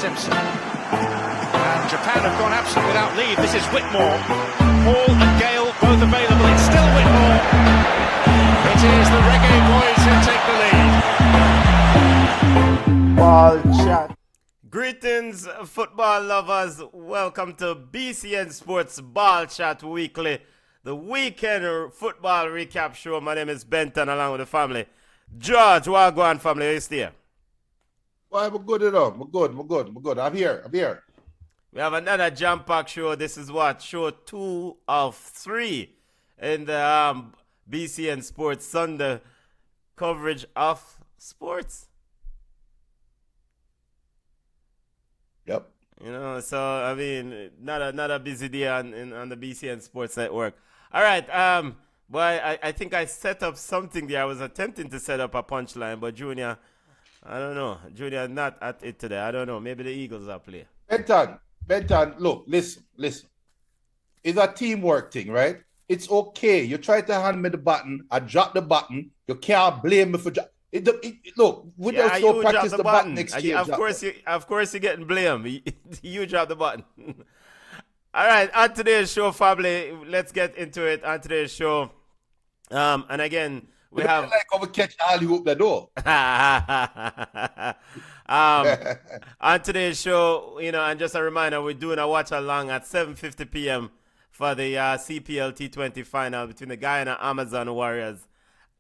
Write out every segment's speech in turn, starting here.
Simpson. And Japan have gone absent without leave. This is Whitmore. Hall and Gale both available. It's still Whitmore. It is the Reggae Boys who take the lead. BallChat. Greetings, football lovers. Welcome to BCN Sports BallChat Weekly, the weekend football recap show. My name is Benton, along with the family. George, Wagwan family, are you still? Well, we're good enough. We're good. I'm here. We have another jam-packed show. This is what? Show 2 of 3 in the BCN Sports Sunday coverage of sports. Yep. You know, so I mean, not a busy day on the BCN Sports Network. All right, boy, I think I set up something there. I was attempting to set up a punchline, but Junior, I don't know. Junior not at it today. I don't know. Maybe the Eagles are playing. Benton, look, listen. It's a teamwork thing, right? It's okay. You try to hand me the button, I drop the button. You can't blame me for look, we don't so practice the button next year. Of course you're getting blamed. You drop the button. All right, on today's show, family, let's get into it. On today's show, and again, we have like over catch alley hoop the door. On today's show, you know, and just a reminder, we're doing a watch along at 7:50 p.m. for the CPL T20 final between the Guyana Amazon Warriors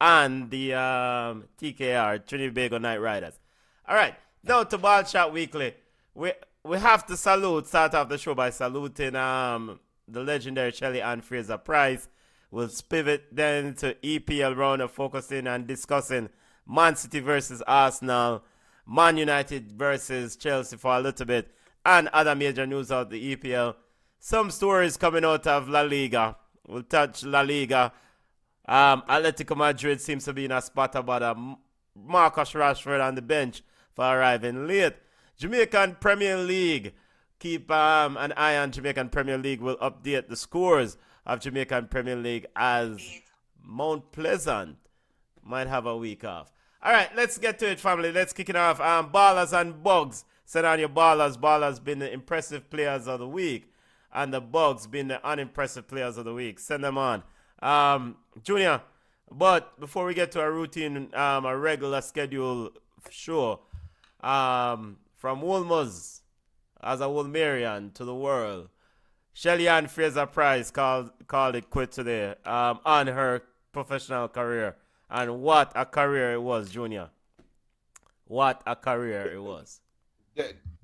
and the TKR, Trinity Tobago Knight Riders. All right, now to BallChat Weekly. We have to start off the show by saluting the legendary Shelly Ann Fraser-Pryce. We'll pivot then to EPL round of focusing and discussing Man City versus Arsenal, Man United versus Chelsea for a little bit, and other major news out of the EPL. Some stories coming out of La Liga. We'll touch La Liga. Atletico Madrid seems to be in a spot about Marcus Rashford on the bench for arriving late. Jamaican Premier League. Keep an eye on Jamaican Premier League. We'll update the scores of Jamaican Premier League as Mount Pleasant might have a week off. All right, let's get to it, family. Let's kick it off. Ballers and Bugs. Send on your Ballers. Ballers been the impressive players of the week, and the Bugs been the unimpressive players of the week. Send them on. Junior, but before we get to our routine, a regular schedule show, from Wolmer's as a Wolmerian to the world, Shelly Ann Fraser-Pryce called it quit today on her professional career. And what a career it was, Junior. What a career it was.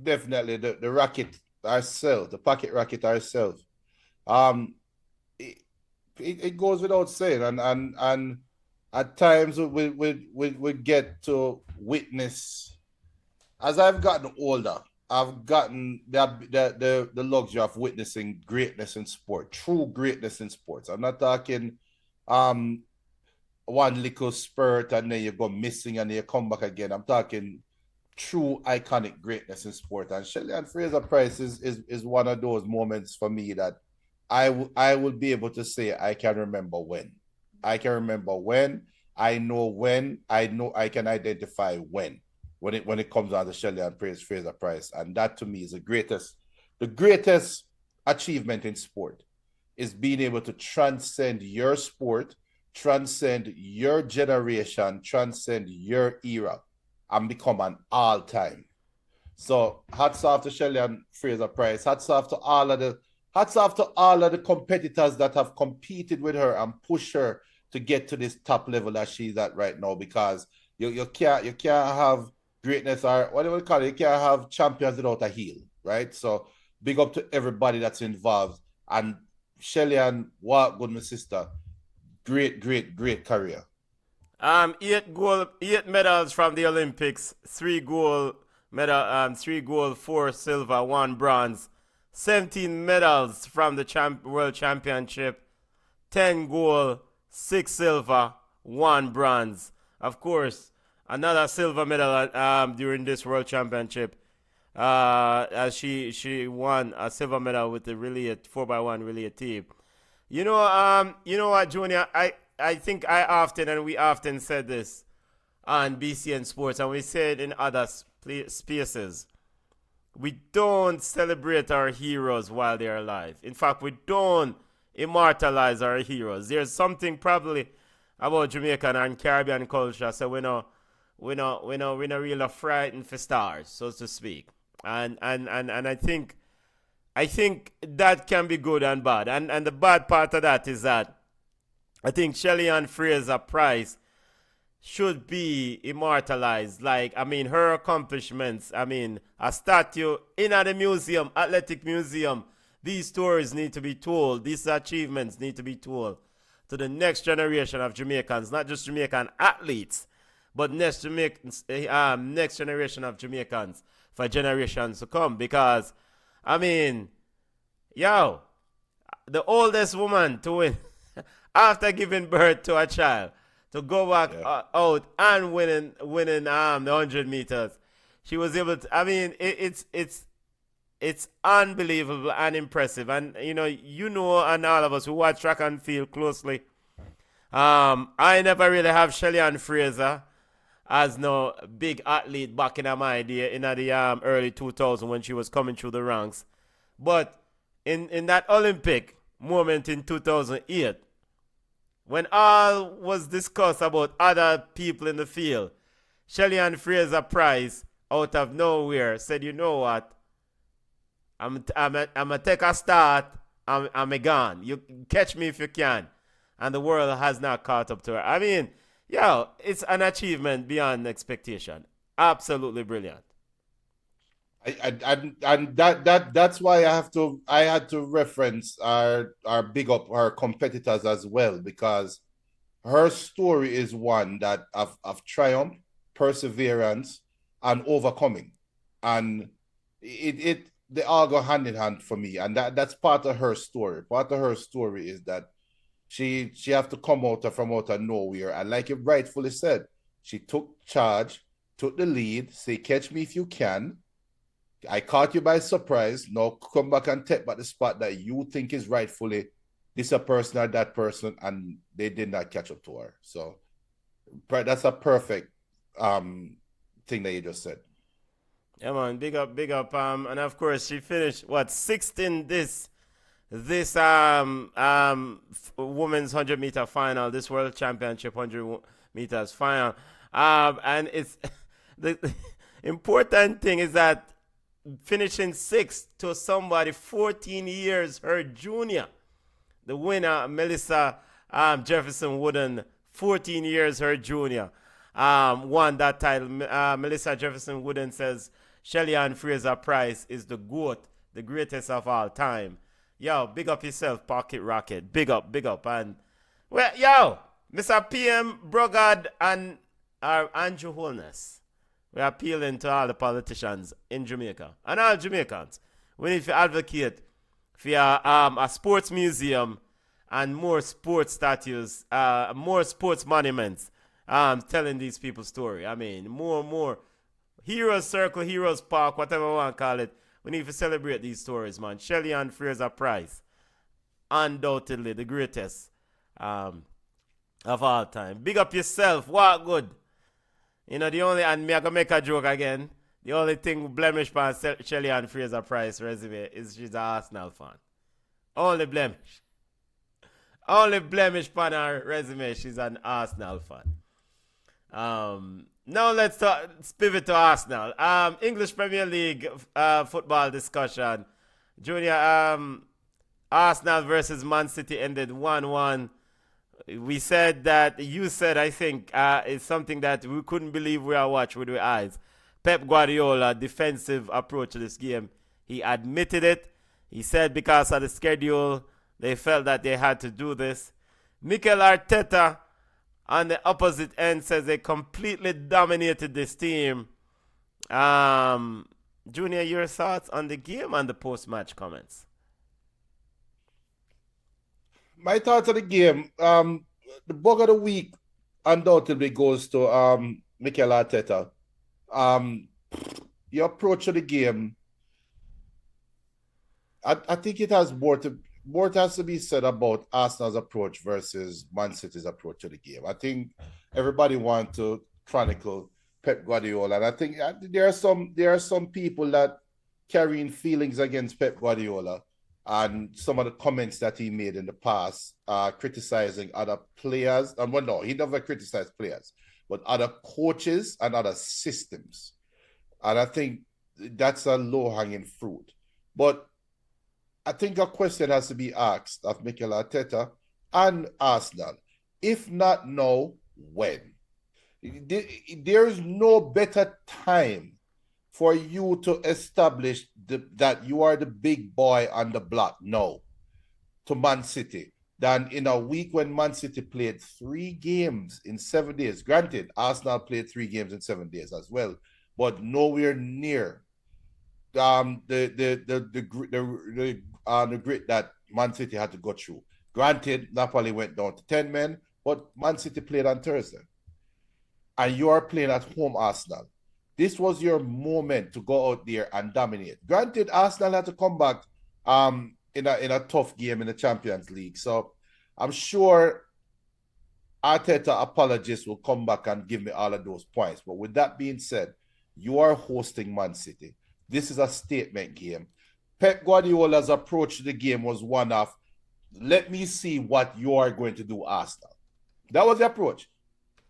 Definitely the racket ourselves, the pocket racket ourselves. It goes without saying, and at times we get to witness. As I've gotten older, I've gotten the luxury of witnessing greatness in sport, true greatness in sports. I'm not talking one little spurt and then you go missing and then you come back again. I'm talking true iconic greatness in sport. And Shelly Ann Fraser-Pryce is one of those moments for me that I will be able to say I can remember when. I can remember when. I know when. I know I can identify when it comes down to Shelly Ann Fraser-Pryce. And that to me is the greatest achievement in sport is being able to transcend your sport, transcend your generation, transcend your era, and become an all-time. So hats off to Shelly Ann Fraser-Pryce. Hats off to all of the competitors that have competed with her and pushed her to get to this top level that she's at right now, because you can't have greatness, or whatever you call it, you can't have champions without a heel, right? So big up to everybody that's involved. And Shelly Ann, what good, my sister. Great career. 8 medals from the Olympics, 3 gold medal, 3 gold, 4 silver, 1 bronze. 17 medals from the World Championship, 10 gold, 6 silver, 1 bronze. Of course, another silver medal during this World Championship, as she won a silver medal with the 4x1 relay team. You know what, Junior? I think we often said this on BCN Sports, and we say it in other spaces. we don't celebrate our heroes while they're alive. In fact, we don't immortalize our heroes. There's something probably about Jamaican and Caribbean culture, so we're not really frightened for stars, so to speak. And I think that can be good and bad. And the bad part of that is that I think Shelly Ann Fraser Price should be immortalized. Like, I mean, her accomplishments, I mean, a statue in the museum, athletic museum. These stories need to be told. These achievements need to be told to the next generation of Jamaicans, not just Jamaican athletes, but next generation of Jamaicans for generations to come. Because, I mean, the oldest woman to win after giving birth to a child, to go back out and winning the 100 meters. She was able to, I mean, it's unbelievable and impressive. And, and all of us who watch track and field closely, I never really have Shelly Ann Fraser as no big athlete back in my idea in the early 2000s when she was coming through the ranks. But in that Olympic moment in 2008, when all was discussed about other people in the field, Shelly Ann Fraser Price, out of nowhere, said, you know what? I'm gonna take a start. I'm gone. You catch me if you can. And the world has not caught up to her. I mean, it's an achievement beyond expectation. Absolutely brilliant. And that's why I had to reference our big up our competitors as well, because her story is one that of triumph, perseverance, and overcoming, and they all go hand in hand for me, and that's part of her story. Part of her story is that she have to come out of nowhere, and like you rightfully said, she took charge, took the lead, say, catch me if you can. I caught you by surprise. Now come back and take back the spot that you think is rightfully this a person or that person, and they did not catch up to her. So that's a perfect thing that you just said. Yeah, man, big up. And of course she finished sixth in this women's 100 meter final, this world championship 100 meters final. And it's the important thing is that finishing sixth to somebody 14 years her junior. The winner, Melissa Jefferson Wooden, 14 years her junior, won that title. Melissa Jefferson Wooden says Shelly Ann Fraser Price is the GOAT, the greatest of all time. Yo, big up yourself, Pocket Rocket. Big up. And, Mr. PM Brogard and Andrew Holness, we're appealing to all the politicians in Jamaica and all Jamaicans. We need to advocate for a sports museum and more sports statues, more sports monuments, telling these people's story. I mean, more Heroes Circle, Heroes Park, whatever we want to call it. We need to celebrate these stories, man. Shelly Ann Fraser Price, undoubtedly the greatest of all time. Big up yourself. What good. And me I gonna make a joke again. The only thing blemish on Shelly Ann Fraser Price resume is she's an Arsenal fan. Only blemish. Only blemish on her resume, she's an Arsenal fan. Now let's pivot to Arsenal. English Premier League football discussion. Junior, Arsenal versus Man City ended 1-1. We said that, you said, I think, it's something that we couldn't believe we are watching with our eyes. Pep Guardiola, defensive approach to this game. He admitted it. He said because of the schedule, they felt that they had to do this. Mikel Arteta, on the opposite end, says they completely dominated this team. Junior, your thoughts on the game and the post-match comments? My thoughts on the game, the bug of the week undoubtedly goes to Mikel Arteta. Your approach to the game, I think it has more has to be said about Arsenal's approach versus Man City's approach to the game. I think everybody wants to chronicle Pep Guardiola, and I think there are some people that carrying feelings against Pep Guardiola and some of the comments that he made in the past, criticizing other players. And well, no, he never criticized players, but other coaches and other systems. And I think that's a low-hanging fruit. But I think a question has to be asked of Mikel Arteta and Arsenal. If not now, when? There's no better time for you to establish that you are the big boy on the block now to Man City than in a week when Man City played 3 games in 7 days. Granted, Arsenal played 3 games in 7 days as well, but nowhere near the grit that Man City had to go through. Granted, Napoli went down to 10 men, but Man City played on Thursday. And you are playing at home, Arsenal. This was your moment to go out there and dominate. Granted, Arsenal had to come back in a tough game in the Champions League. So I'm sure Arteta apologists will come back and give me all of those points. But with that being said, you are hosting Man City. This is a statement game. Pep Guardiola's approach to the game was one of, let me see what you are going to do, Arsenal. That was the approach.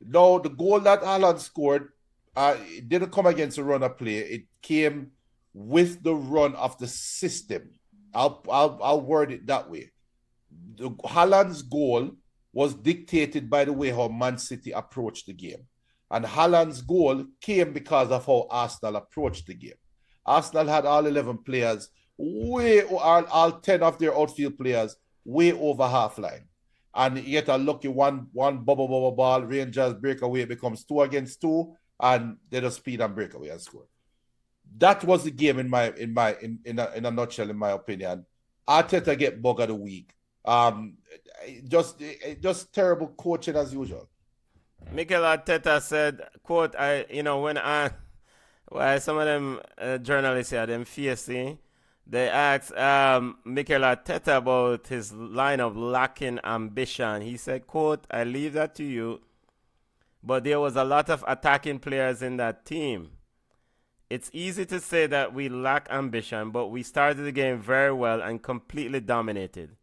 Now, the goal that Haaland scored, it didn't come against a run of play. It came with the run of the system. I'll word it that way. Haaland's goal was dictated by the way how Man City approached the game. And Haaland's goal came because of how Arsenal approached the game. Arsenal had all 11 players, all 10 of their outfield players, way over half line. And you get a lucky one bubble ball, Rangers breakaway, it becomes 2 against 2, and they just speed and breakaway and score. That was the game in a nutshell, in my opinion. Arteta get bug of the week. Just terrible coaching as usual. Mikel Arteta said, quote, why some of them journalists here, them fiercely, they asked Mikel Arteta about his line of lacking ambition. He said, quote, I leave that to you, but there was a lot of attacking players in that team. It's easy to say that we lack ambition, but we started the game very well and completely dominated.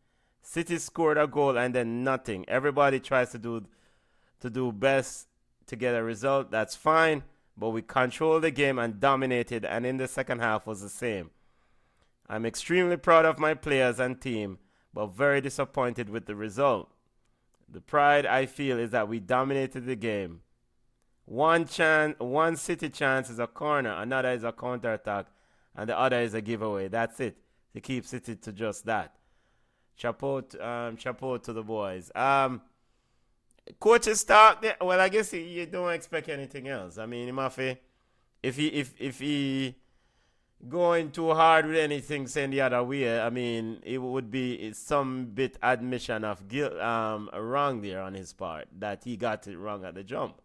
City scored a goal and then nothing. Everybody tries to do best to get a result. That's fine, but we controlled the game and dominated, and in the second half was the same. I'm extremely proud of my players and team, but very disappointed with the result. The pride I feel is that we dominated the game. One City chance is a corner, another is a counter-attack, and the other is a giveaway. That's it. To keep City to just that. Chapeau to the boys. Coaches talk. Well, I guess you don't expect anything else. I mean, if he going too hard with anything saying the other way, I mean, it would be some bit admission of guilt, wrong there on his part, that he got it wrong at the jump.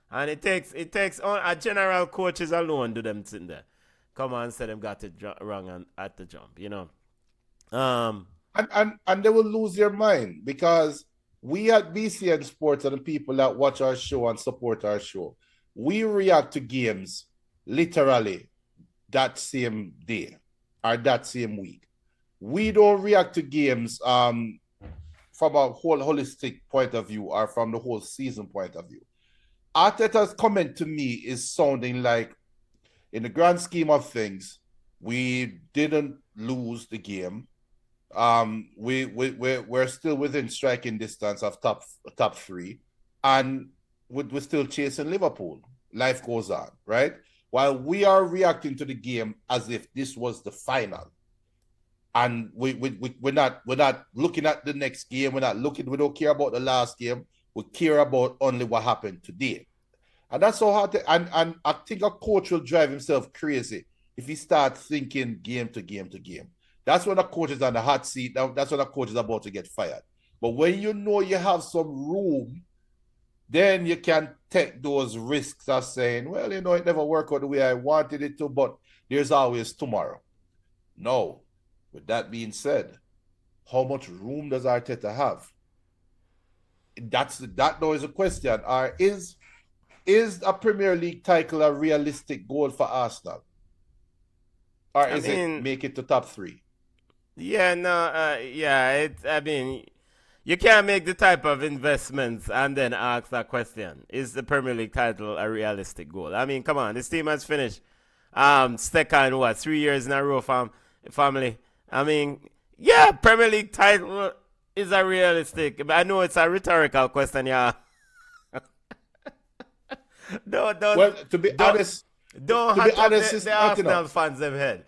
And it takes on a general coaches alone do them sitting there. Come on, say them got it wrong at the jump, you know. And they will lose their mind, because we at BCN Sports and the people that watch our show and support our show, we react to games literally that same day or that same week. We don't react to games from a whole holistic point of view or from the whole season point of view. Arteta's comment to me is sounding like, in the grand scheme of things, we didn't lose the game. We're still within striking distance of top 3, and we're still chasing Liverpool. Life goes on, right? While we are reacting to the game as if this was the final, and we're not looking at the next game. We don't care about the last game. We care about only what happened today, and that's so hard. And I think a coach will drive himself crazy if he starts thinking game to game to game. That's when a coach is on the hot seat. That's when a coach is about to get fired. But when you know you have some room, then you can take those risks of saying, well, it never worked out the way I wanted it to, but there's always tomorrow. No. With that being said, how much room does Arteta have? That now is a question. Is a Premier League title a realistic goal for Arsenal? or is it make it to top 3? Yeah, no, I mean, you can't make the type of investments and then ask that question. Is the Premier League title a realistic goal? I mean, come on, this team has finished second, 3 years in a row, family. I mean, yeah, Premier League title is a realistic. I know it's a rhetorical question, yeah. To be honest, the Arsenal fans them head.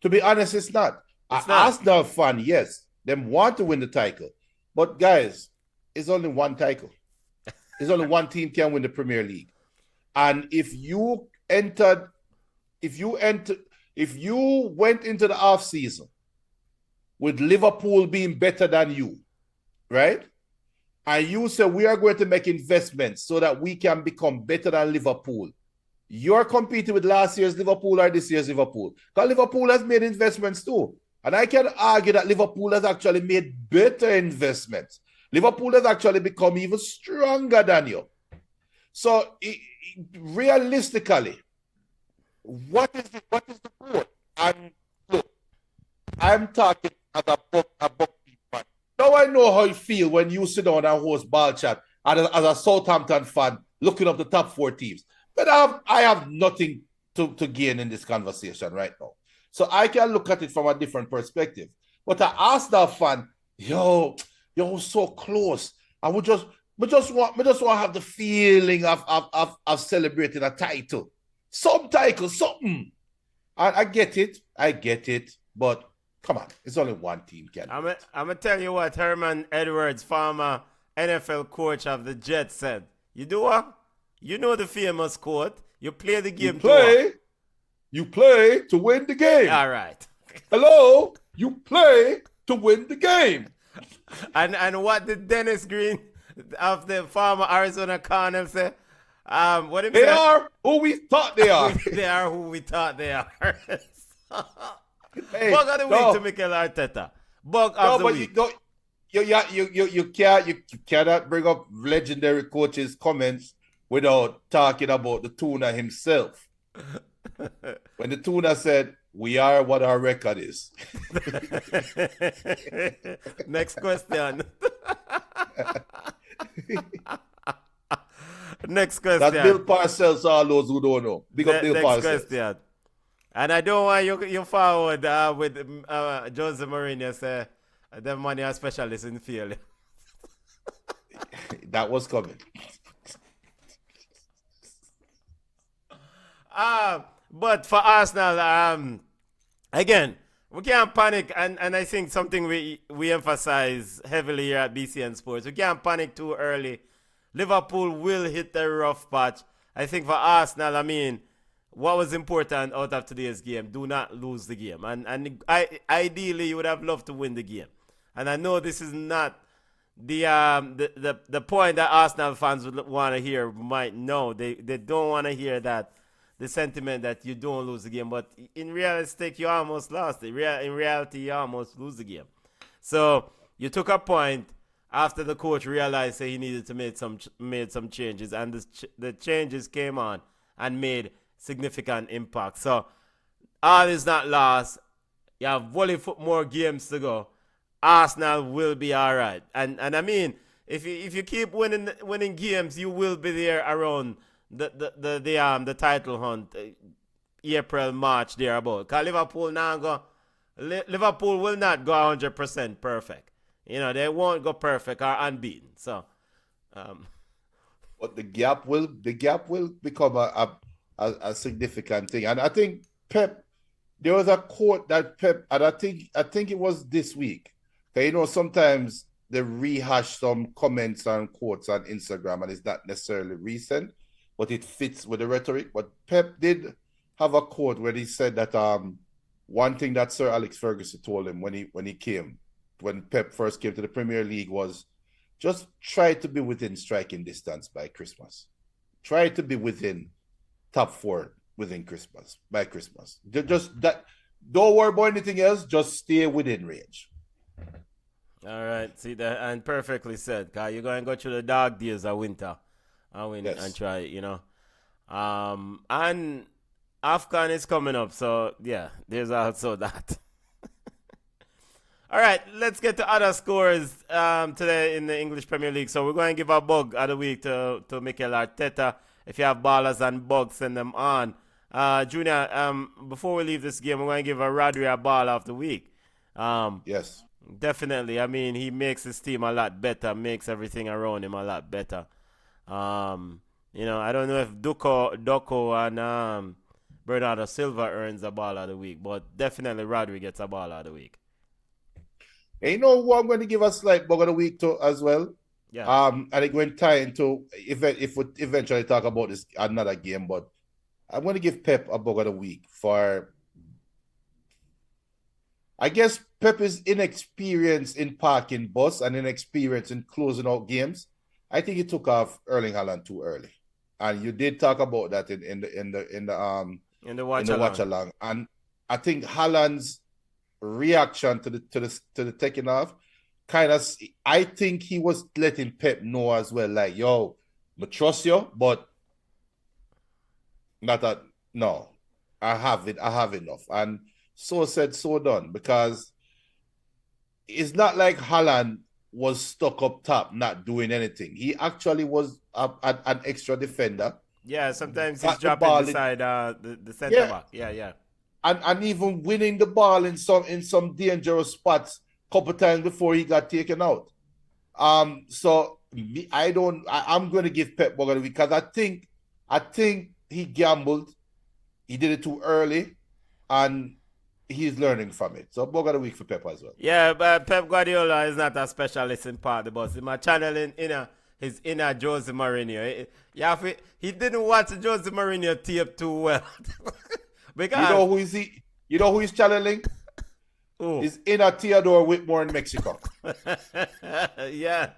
To be honest, it's not. Arsenal fan, yes, them want to win the title, but guys, it's only one title. There's only one team can win the Premier League, and if you went into the off season with Liverpool being better than you, right? And you say we are going to make investments so that we can become better than Liverpool. You're competing with last year's Liverpool or this year's Liverpool. Because Liverpool has made investments too. And I can argue that Liverpool has actually made better investments. Liverpool has actually become even stronger than you. So realistically, what is the goal? And look, I'm talking as a book fan. Now I know how you feel when you sit down and host BallChat as a Southampton fan looking up the top 4 teams. But I have nothing to gain in this conversation right now. So I can look at it from a different perspective. But an Arsenal fan, you're so close. I would just want to have the feeling of celebrating a title. Some title, something. I get it. But come on, it's only one team, Ken. I'm gonna tell you what Herman Edwards, former NFL coach of the Jets, said. You do what? You know the famous quote. You play the game You play to win the game. All right. Hello? You play to win the game. And what did Dennis Green of the former Arizona Cardinals say? What did he say? They are who we thought they are. They are who we thought they are. Hey, Bug of the week to Mikel Arteta. Bug of the week. You cannot bring up legendary coaches' comments without talking about the tuna himself. When the tuna said, "We are what our record is." Next question. Next question. That's Bill Parcells, all those who don't know. Big up Bill Parcells. Next question. And I don't want you forward with Jose Mourinho say, the money are specialists in field. That was coming. But for Arsenal, again, we can't panic, and I think something we emphasize heavily here at BCN Sports, we can't panic too early. Liverpool will hit the rough patch. I think for Arsenal, I mean, what was important out of today's game, do not lose the game. And ideally, you would have loved to win the game. And I know this is not the point that Arsenal fans would want to hear. Might know they don't want to hear that. The sentiment that you don't lose the game, but in realistic, you almost lost it. In reality, you almost lose the game. So you took a point after the coach realized that he needed to make some changes, and the changes came on and made significant impact. So all is not lost. You have more games to go. Arsenal will be all right, and I mean, if you keep winning games, you will be there around the title hunt, April, March, thereabout. Because Liverpool will not go 100% perfect. You know, they won't go perfect or unbeaten. So, but the gap will become a significant thing. And I think Pep, there was a quote that Pep, and I think it was this week. Okay, you know, sometimes they rehash some comments and quotes on Instagram, and it's not necessarily recent, but it fits with the rhetoric. But Pep did have a quote where he said that one thing that Sir Alex Ferguson told him when Pep first came to the Premier League was just try to be within striking distance by Christmas. Try to be within top 4 by Christmas. Just that. Don't worry about anything else. Just stay within range. All right. See that, and perfectly said. Cause you're going to go through the dark days of winter. And try, you know. And AFCON is coming up, so yeah, there's also that. All right, let's get to other scores today in the English Premier League. So we're going to give a bug of the week to Mikel Arteta. If you have ballers and bugs, send them on. Junior, before we leave this game, we're going to give a Rodri a ball of the week. Yes. Definitely. I mean, he makes his team a lot better, makes everything around him a lot better. I don't know if Doko and Bernardo Silva earns a ball of the week, but definitely Rodri gets a ball of the week. And you know who I'm going to give a slight bug of the week to as well? Yeah. I think we're tie into if we eventually talk about this another game, but I'm going to give Pep a bug of the week for, I guess, Pep's inexperience in parking bus and inexperience in closing out games. I think he took off Erling Haaland too early, and you did talk about that in the watch along. And I think Haaland's reaction to the taking off kind of, I think he was letting Pep know as well, like, yo, I trust you, but not that, no, I have enough. And so said, so done, because it's not like Haaland was stuck up top not doing anything. He actually was an extra defender. Yeah, sometimes he's dropping beside the center back. Yeah. And even winning the ball in some dangerous spots a couple times before he got taken out. So I'm going to give Pep Bogan because I think he gambled. He did it too early, and he's learning from it. So bug of the week for Pep as well. Yeah, but Pep Guardiola is not a specialist in part of the bus. He's channeling his inner Jose Mourinho. He didn't watch Jose Mourinho tape too well. Because you know who he's channeling? Ooh. His inner Theodore Whitmore in Mexico. Yeah.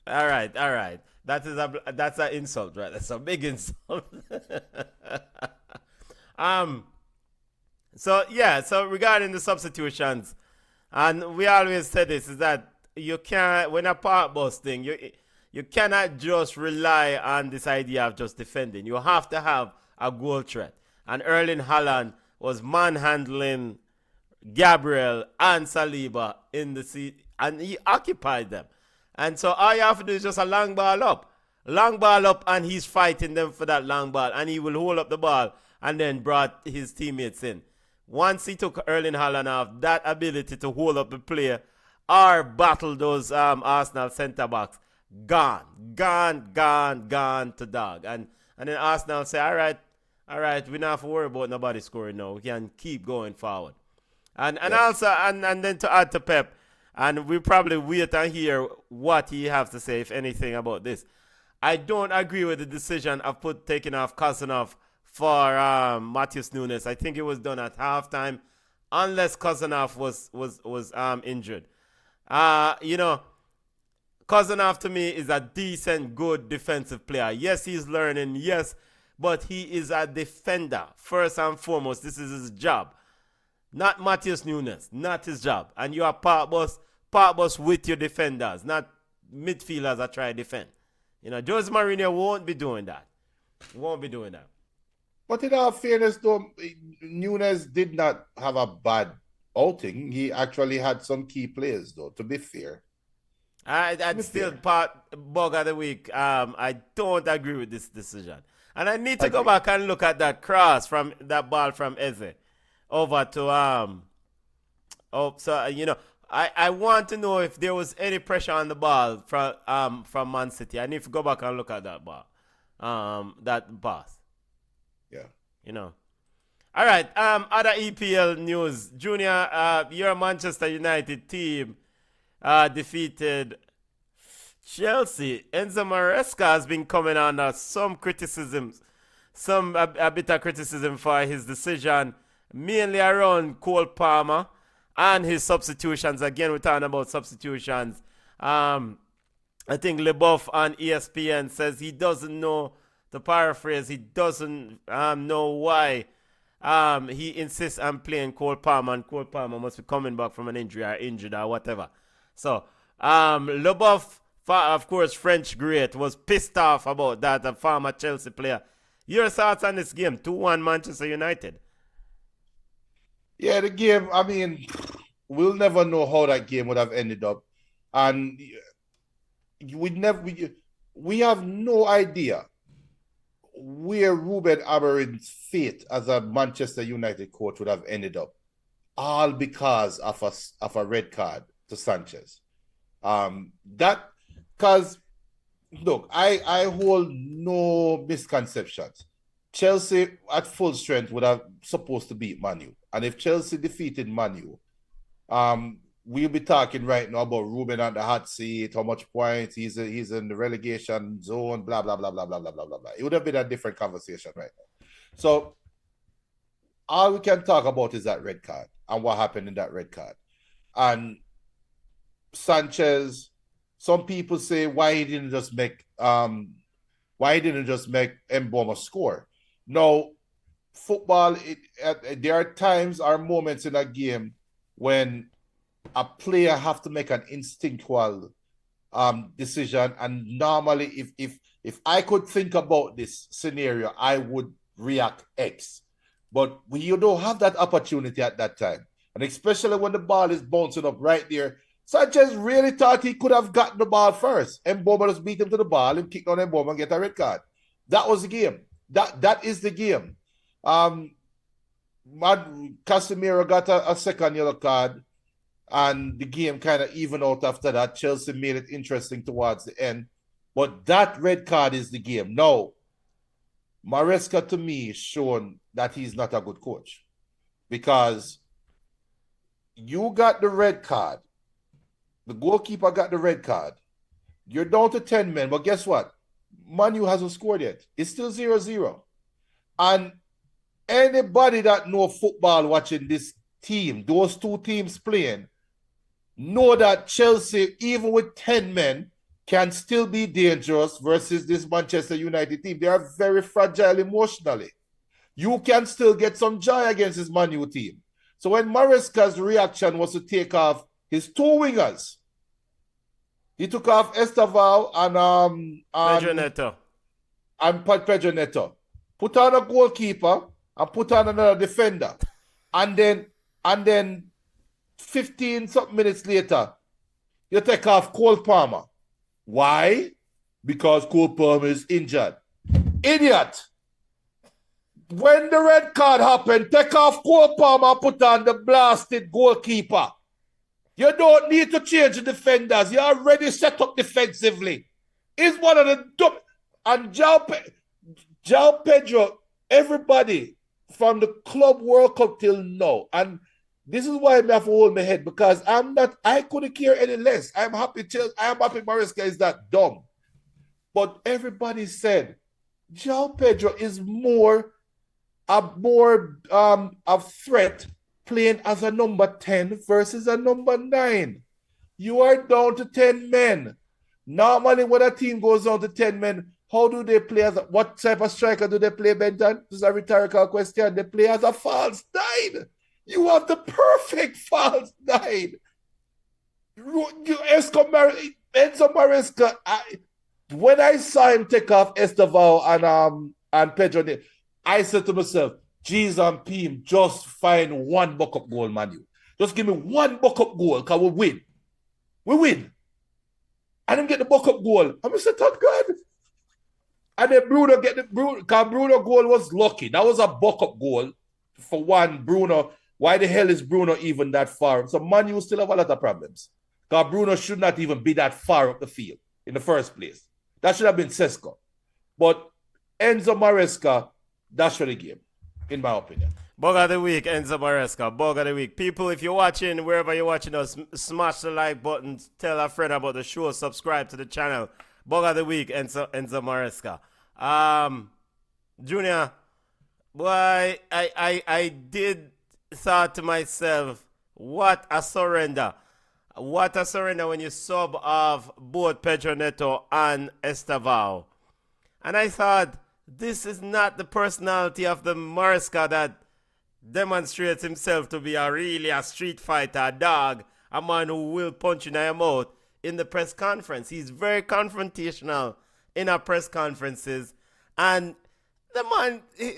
All right. That's an insult, right? That's a big insult. So regarding the substitutions, and we always say this, is that you can't, when a park bus thing, you cannot just rely on this idea of just defending. You have to have a goal threat. And Erling Haaland was manhandling Gabriel and Saliba in the seat, and he occupied them. And so all you have to do is just a long ball up, and he's fighting them for that long ball, and he will hold up the ball and then brought his teammates in. Once he took Erling Haaland off, that ability to hold up the player or battle those Arsenal centre-backs, gone to dog. And then Arsenal say, all right, we don't have to worry about nobody scoring now. We can keep going forward. And also, and then to add to Pep, and we probably wait and hear what he has to say, if anything, about this. I don't agree with the decision of taking off Cousinov for Matheus Nunes. I think it was done at halftime, unless Cousinov was injured. Cousinov to me is a decent, good defensive player. Yes, he's learning. Yes, but he is a defender first and foremost. This is his job, not Matheus Nunes. Not his job. And you are part bus with your defenders, not midfielders that try to defend. Jose Mourinho won't be doing that. But in all fairness, though, Nunes did not have a bad outing. He actually had some key players, though, to be fair. I'd still part bug of the week. I don't agree with this decision. And I need to go back and look at that cross from that ball from Eze over to I want to know if there was any pressure on the ball from Man City. I need to go back and look at that ball. That pass. Yeah. All right. Other EPL news. Junior, your Manchester United team defeated Chelsea. Enzo Maresca has been coming under some criticisms, a bit of criticism for his decision, mainly around Cole Palmer and his substitutions. Again, we're talking about substitutions. I think LeBoff on ESPN says he doesn't know, to paraphrase, he doesn't know why he insists on playing Cole Palmer, and Cole Palmer must be coming back from an injury or injured or whatever. So, LeBoff, of course, French great, was pissed off about that. A former Chelsea player, Your thoughts on this game? 2-1 Manchester United. Yeah, the game, I mean, we'll never know how that game would have ended up. And we have no idea where Ruben Amorim's fate as a Manchester United coach would have ended up, all because of a red card to Sanchez. Because look, I hold no misconceptions. Chelsea at full strength would have supposed to beat Man U, and if Chelsea defeated Man U, we'll be talking right now about Ruben on the hot seat, how much points he's in the relegation zone, blah blah blah blah blah blah blah blah blah. It would have been a different conversation right now. So all we can talk about is that red card and what happened in that red card. And Sanchez, some people say why he didn't just make Mboma score. Now, football, there are times or moments in a game when a player have to make an instinctual decision, and normally if I could think about this scenario, I would react X. But you don't have that opportunity at that time. And especially when the ball is bouncing up right there, Sanchez really thought he could have gotten the ball first. Mboma just beat him to the ball and kicked on Mboma and get a red card. That was the game. That is the game. Casemiro got a second yellow card, and the game kind of evened out after that. Chelsea made it interesting towards the end. But that red card is the game. Now, Maresca, to me, is shown that he's not a good coach. Because you got the red card. The goalkeeper got the red card. You're down to 10 men. But guess what? Man U hasn't scored yet. It's still 0-0. And anybody that know football watching this team, those two teams playing, know that Chelsea, even with 10 men, can still be dangerous versus this Manchester United team. They are very fragile emotionally. You can still get some joy against this Man U team. So when Maresca's reaction was to take off his two wingers, he took off Esteval and Pedro Neto. And Pedro Neto. Put on a goalkeeper and put on another defender. And then 15 something minutes later, you take off Cole Palmer. Why? Because Cole Palmer is injured. Idiot. When the red card happened, take off Cole Palmer and put on the blasted goalkeeper. You don't need to change the defenders. You're already set up defensively. It's one of the dumb. And João Pedro, everybody from the Club World Cup till now, and this is why I have to hold my head, because I couldn't care any less. I'm happy Maresca is that dumb. But everybody said João Pedro is a threat playing as a number 10 versus a number 9. You are down to 10 men. Normally when a team goes down to 10 men, how do they play? What type of striker do they play, Benton? This is a rhetorical question. They play as a false 9. You have the perfect false 9. Enzo Maresca, when I saw him take off Esteval and Pedro, I said to myself, G's and Pim, just find one buck-up goal, Manu. Just give me one buck-up goal, because we win. We win. And then get the buck-up goal. I'm said, thank God. And then Bruno because Bruno goal was lucky. That was a buck-up goal for one. Bruno, why the hell is Bruno even that far? So Manu still have a lot of problems. Because Bruno should not even be that far up the field in the first place. That should have been Sesko. But Enzo Maresca, that's for the game, in my opinion. Bug of the week, Enzo Maresca. Bug of the week. People, if you're watching, wherever you're watching us, smash the like button, tell a friend about the show, subscribe to the channel. Bug of the week, Enzo Maresca. Junior, boy, I did thought to myself, what a surrender. What a surrender when you sub off both Pedro Neto and Esteval. And I thought, this is not the personality of the Maresca that demonstrates himself to be really a street fighter, a dog, a man who will punch you in your mouth in the press conference. He's very confrontational in our press conferences. And The man, he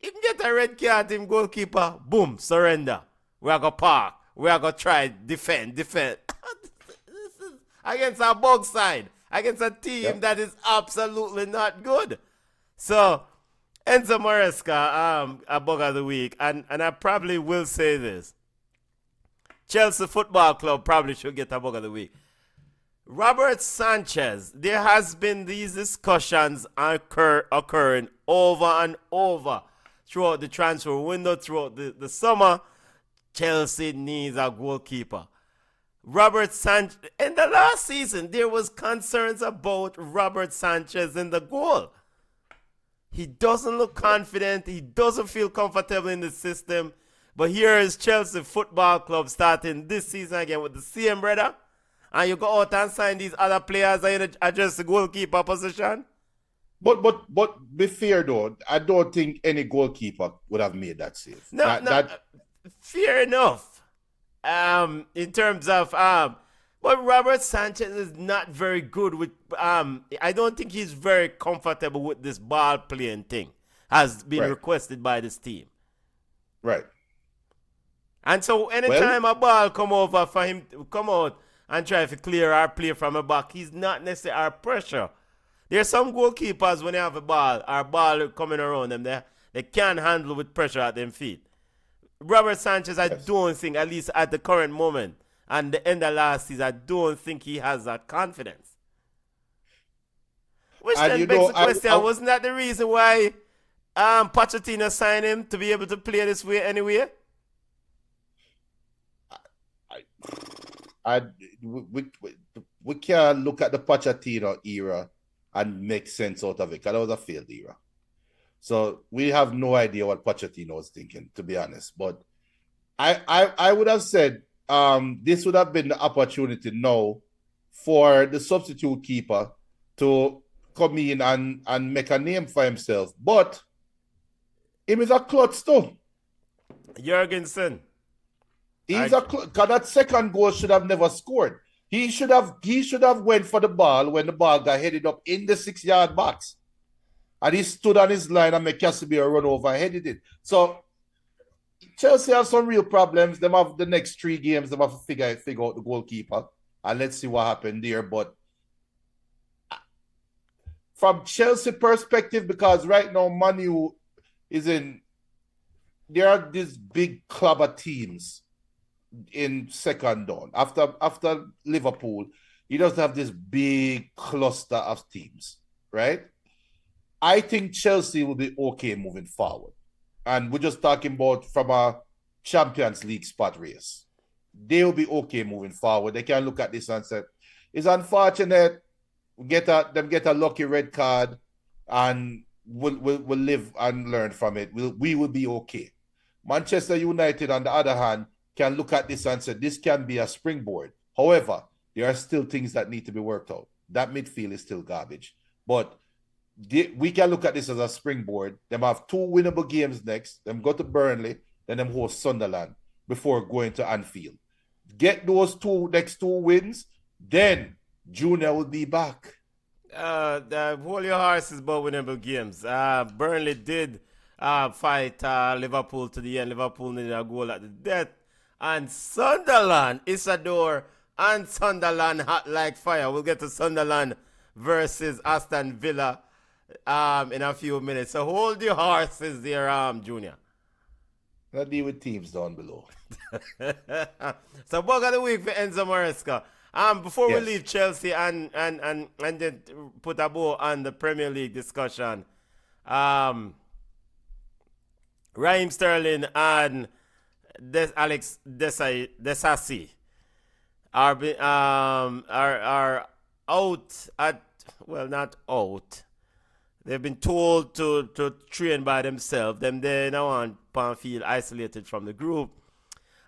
can get a red card, him goalkeeper, boom, surrender. We are going to park. We are going to try defend. This is against our bug side, against a team that is absolutely not good. So, Enzo Maresca, a bug of the week, and I probably will say this. Chelsea Football Club probably should get a bug of the week. Robert Sanchez, there has been these discussions occurring over and over throughout the transfer window, throughout the summer. Chelsea needs a goalkeeper. Robert Sanchez, in the last season, there was concerns about Robert Sanchez in the goal. He doesn't look confident. He doesn't feel comfortable in the system. But here is Chelsea Football Club starting this season again with the same brother. And you go out and sign these other players and you address the goalkeeper position. But be fair though, I don't think any goalkeeper would have made that save. Fair enough. In terms of but Robert Sanchez is not very good with I don't think he's very comfortable with this ball playing thing has been requested by this team. Right. And so anytime a ball come over for him to come out and try to clear our play from a back, he's not necessarily our pressure. There's some goalkeepers when they have a ball, our ball coming around them, they can't handle with pressure at their feet. Robert Sanchez, I don't think, at least at the current moment, and the end of last season, I don't think he has that confidence. Which then begs the question, wasn't that the reason why Pochettino signed him to be able to play this way anyway? We can't look at the Pochettino era and make sense out of it, because that was a failed era. So we have no idea what Pochettino was thinking, to be honest. But I would have said this would have been the opportunity now for the substitute keeper to come in and make a name for himself. But him is a klutz too. Jorgensen. Because that second goal should have never scored. He should have went for the ball when the ball got headed up in the 6-yard box. And he stood on his line and made Casemiro run over and headed it. So Chelsea have some real problems. They have the next 3 games. They have to figure out the goalkeeper. And let's see what happened there. But from Chelsea perspective, because right now Manu is in, there are these big clubber teams in second down. After Liverpool, he doesn't have this big cluster of teams, right? I think Chelsea will be okay moving forward. And we're just talking about from a Champions League spot race. They will be okay moving forward. They can look at this and say, it's unfortunate, them get a lucky red card, and we'll live and learn from it. We will be okay. Manchester United, on the other hand, can look at this and say, this can be a springboard. However, there are still things that need to be worked out. That midfield is still garbage. But we can look at this as a springboard. Them have 2 winnable games next. Them go to Burnley, then them host Sunderland before going to Anfield. Get those next 2 wins, then Junior will be back. Hold your horses about winnable games. Burnley did fight Liverpool to the end. Liverpool needed a goal at the death. And Sunderland, Isadore, and Sunderland hot like fire. We'll get to Sunderland versus Aston Villa in a few minutes. So hold your horses there, Junior. I'll deal with teams down below. So bug of the week for Enzo Maresca. Before we leave Chelsea and then put a bow on the Premier League discussion, Raheem Sterling and Alex Desassi are out at, well, not out. They've been told to train by themselves. They now on Panfield isolated from the group.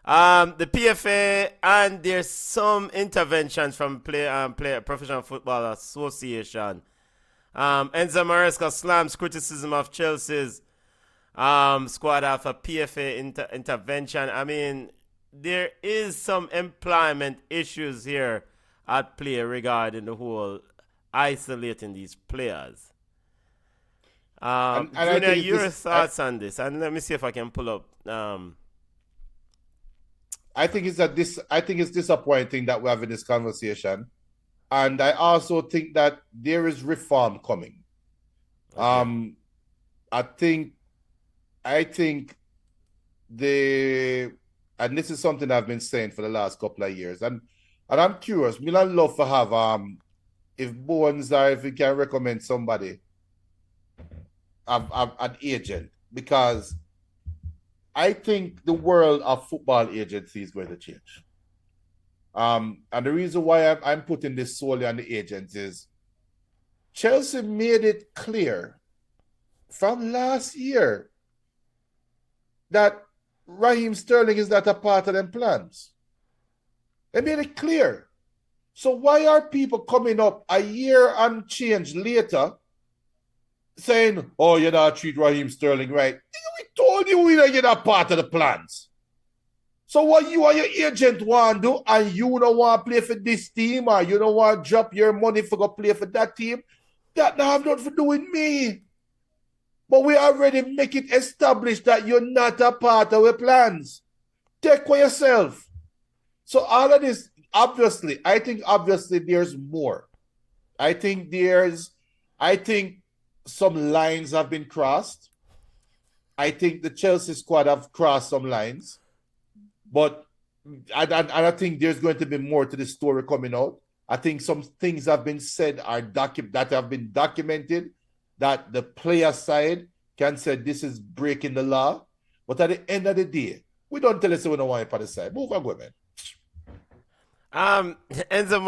The PFA, and there's some interventions from Professional Football Association. Enzo Maresca slams criticism of Chelsea's squad after PFA intervention. I mean, there is some employment issues here at play regarding the whole isolating these players. And I Junior, think your thoughts on this? And let me see if I can pull up. I think it's disappointing that we're having this conversation. And I also think that there is reform coming. Okay. I think and this is something I've been saying for the last couple of years, and I'm curious. I'd love to have if Bones or if you can recommend somebody, an agent, because I think the world of football agency is going to change. And the reason why I'm putting this solely on the agents is Chelsea made it clear from last year that Raheem Sterling is not a part of them plans. They made it clear. So why are people coming up a year and change later saying, oh, you're not treat Raheem Sterling right? We told you you're not part of the plans. So what you and your agent want to do, and you don't want to play for this team, or you don't want to drop your money for go play for that team, that don't have nothing to do with me. But we already make it established that you're not a part of the plans. Take for yourself. So all of this, I think there's more. I think some lines have been crossed. I think the Chelsea squad have crossed some lines. But I think there's going to be more to the story coming out. I think some things have been said that have been documented, that the player side can say this is breaking the law. But at the end of the day, we don't tell us we don't want it for the side. Move on, go, man. Enzo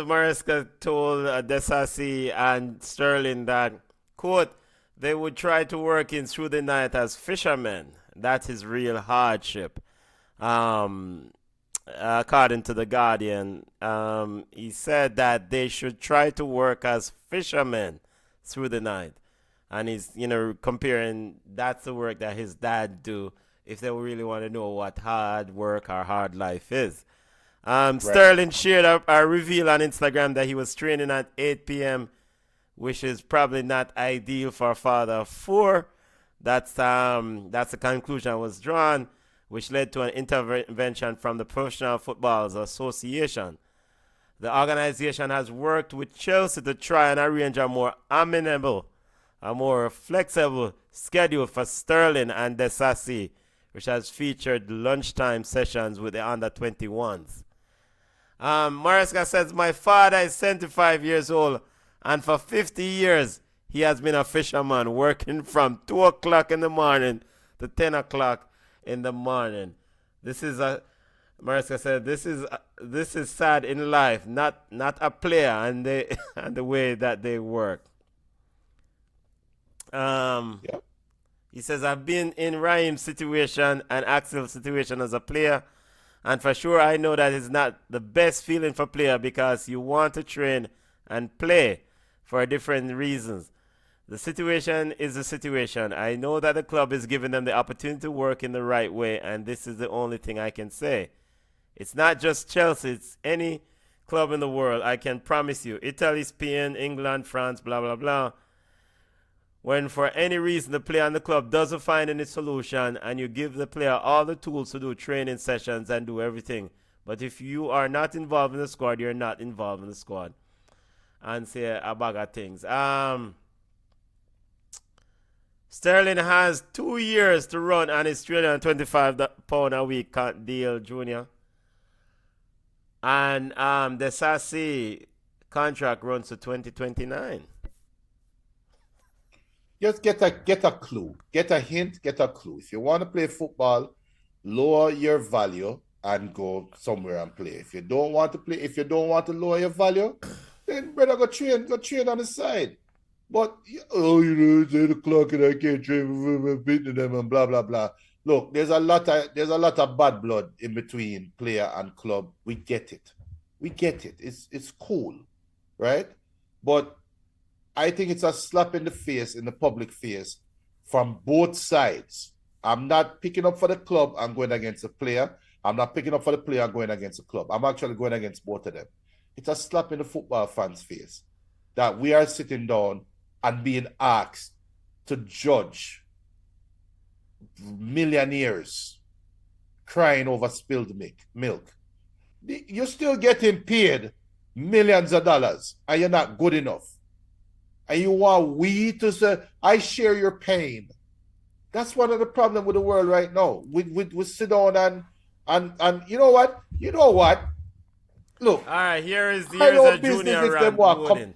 Maresca told Desassi and Sterling that, quote, they would try to work in through the night as fishermen. That's his real hardship. According to The Guardian, he said that they should try to work as fishermen through the night. And he's, comparing that's the work that his dad do if they really want to know what hard work or hard life is. Right. Sterling shared a reveal on Instagram that he was training at 8 p.m., which is probably not ideal for a father of four. That's the conclusion was drawn, which led to an intervention from the Professional Football Association. The organization has worked with Chelsea to try and arrange a more amenable, a more flexible schedule for Sterling and Desassi, which has featured lunchtime sessions with the under-21s. Maresca says, my father is 75 years old, and for 50 years, he has been a fisherman working from 2 o'clock in the morning to 10 o'clock in the morning. Maresca said, this is sad in life, not a player and the way that they work. Yep. He says, I've been in Raheem's situation and Axel's situation as a player, and for sure I know that it's not the best feeling for player because you want to train and play for different reasons. The situation is the situation. I know that the club is giving them the opportunity to work in the right way, and this is the only thing I can say. It's not just Chelsea, it's any club in the world, I can promise you. Italy, Spain, England, France, blah, blah, blah. When for any reason the player and the club doesn't find any solution and you give the player all the tools to do training sessions and do everything. But if you are not involved in the squad, you're not involved in the squad. And say a bag of things. Sterling has 2 years to run on his £325 a week deal, Junior. And the Sassi contract runs to 2029. Just get a clue, get a hint, get a clue. If you want to play football, lower your value and go somewhere and play. If you don't want to lower your value, then better go train on the side. But it's 8 o'clock and I can't train beating them and blah blah blah. Look, there's a lot of bad blood in between player and club. We get it. It's cool, right? But I think it's a slap in the face, in the public face, from both sides. I'm not picking up for the club and going against the player. I'm not picking up for the player and going against the club. I'm actually going against both of them. It's a slap in the football fans' face that we are sitting down and being asked to judge millionaires crying over spilled milk. You're still getting paid millions of dollars and you're not good enough. And you want we to say, I share your pain. That's one of the problems with the world right now. We sit down and you know what? You know what? Look. All right, here's a junior round.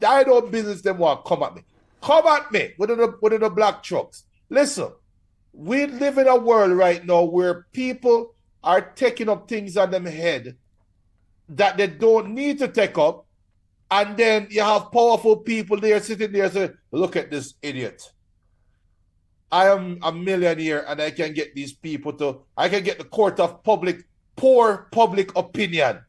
I don't business them want come at me. Come at me with the black trucks. Listen, we live in a world right now where people are taking up things on them head that they don't need to take up. And then you have powerful people there sitting there saying, look at this idiot. I am a millionaire and I can get these people I can get the court of poor public opinion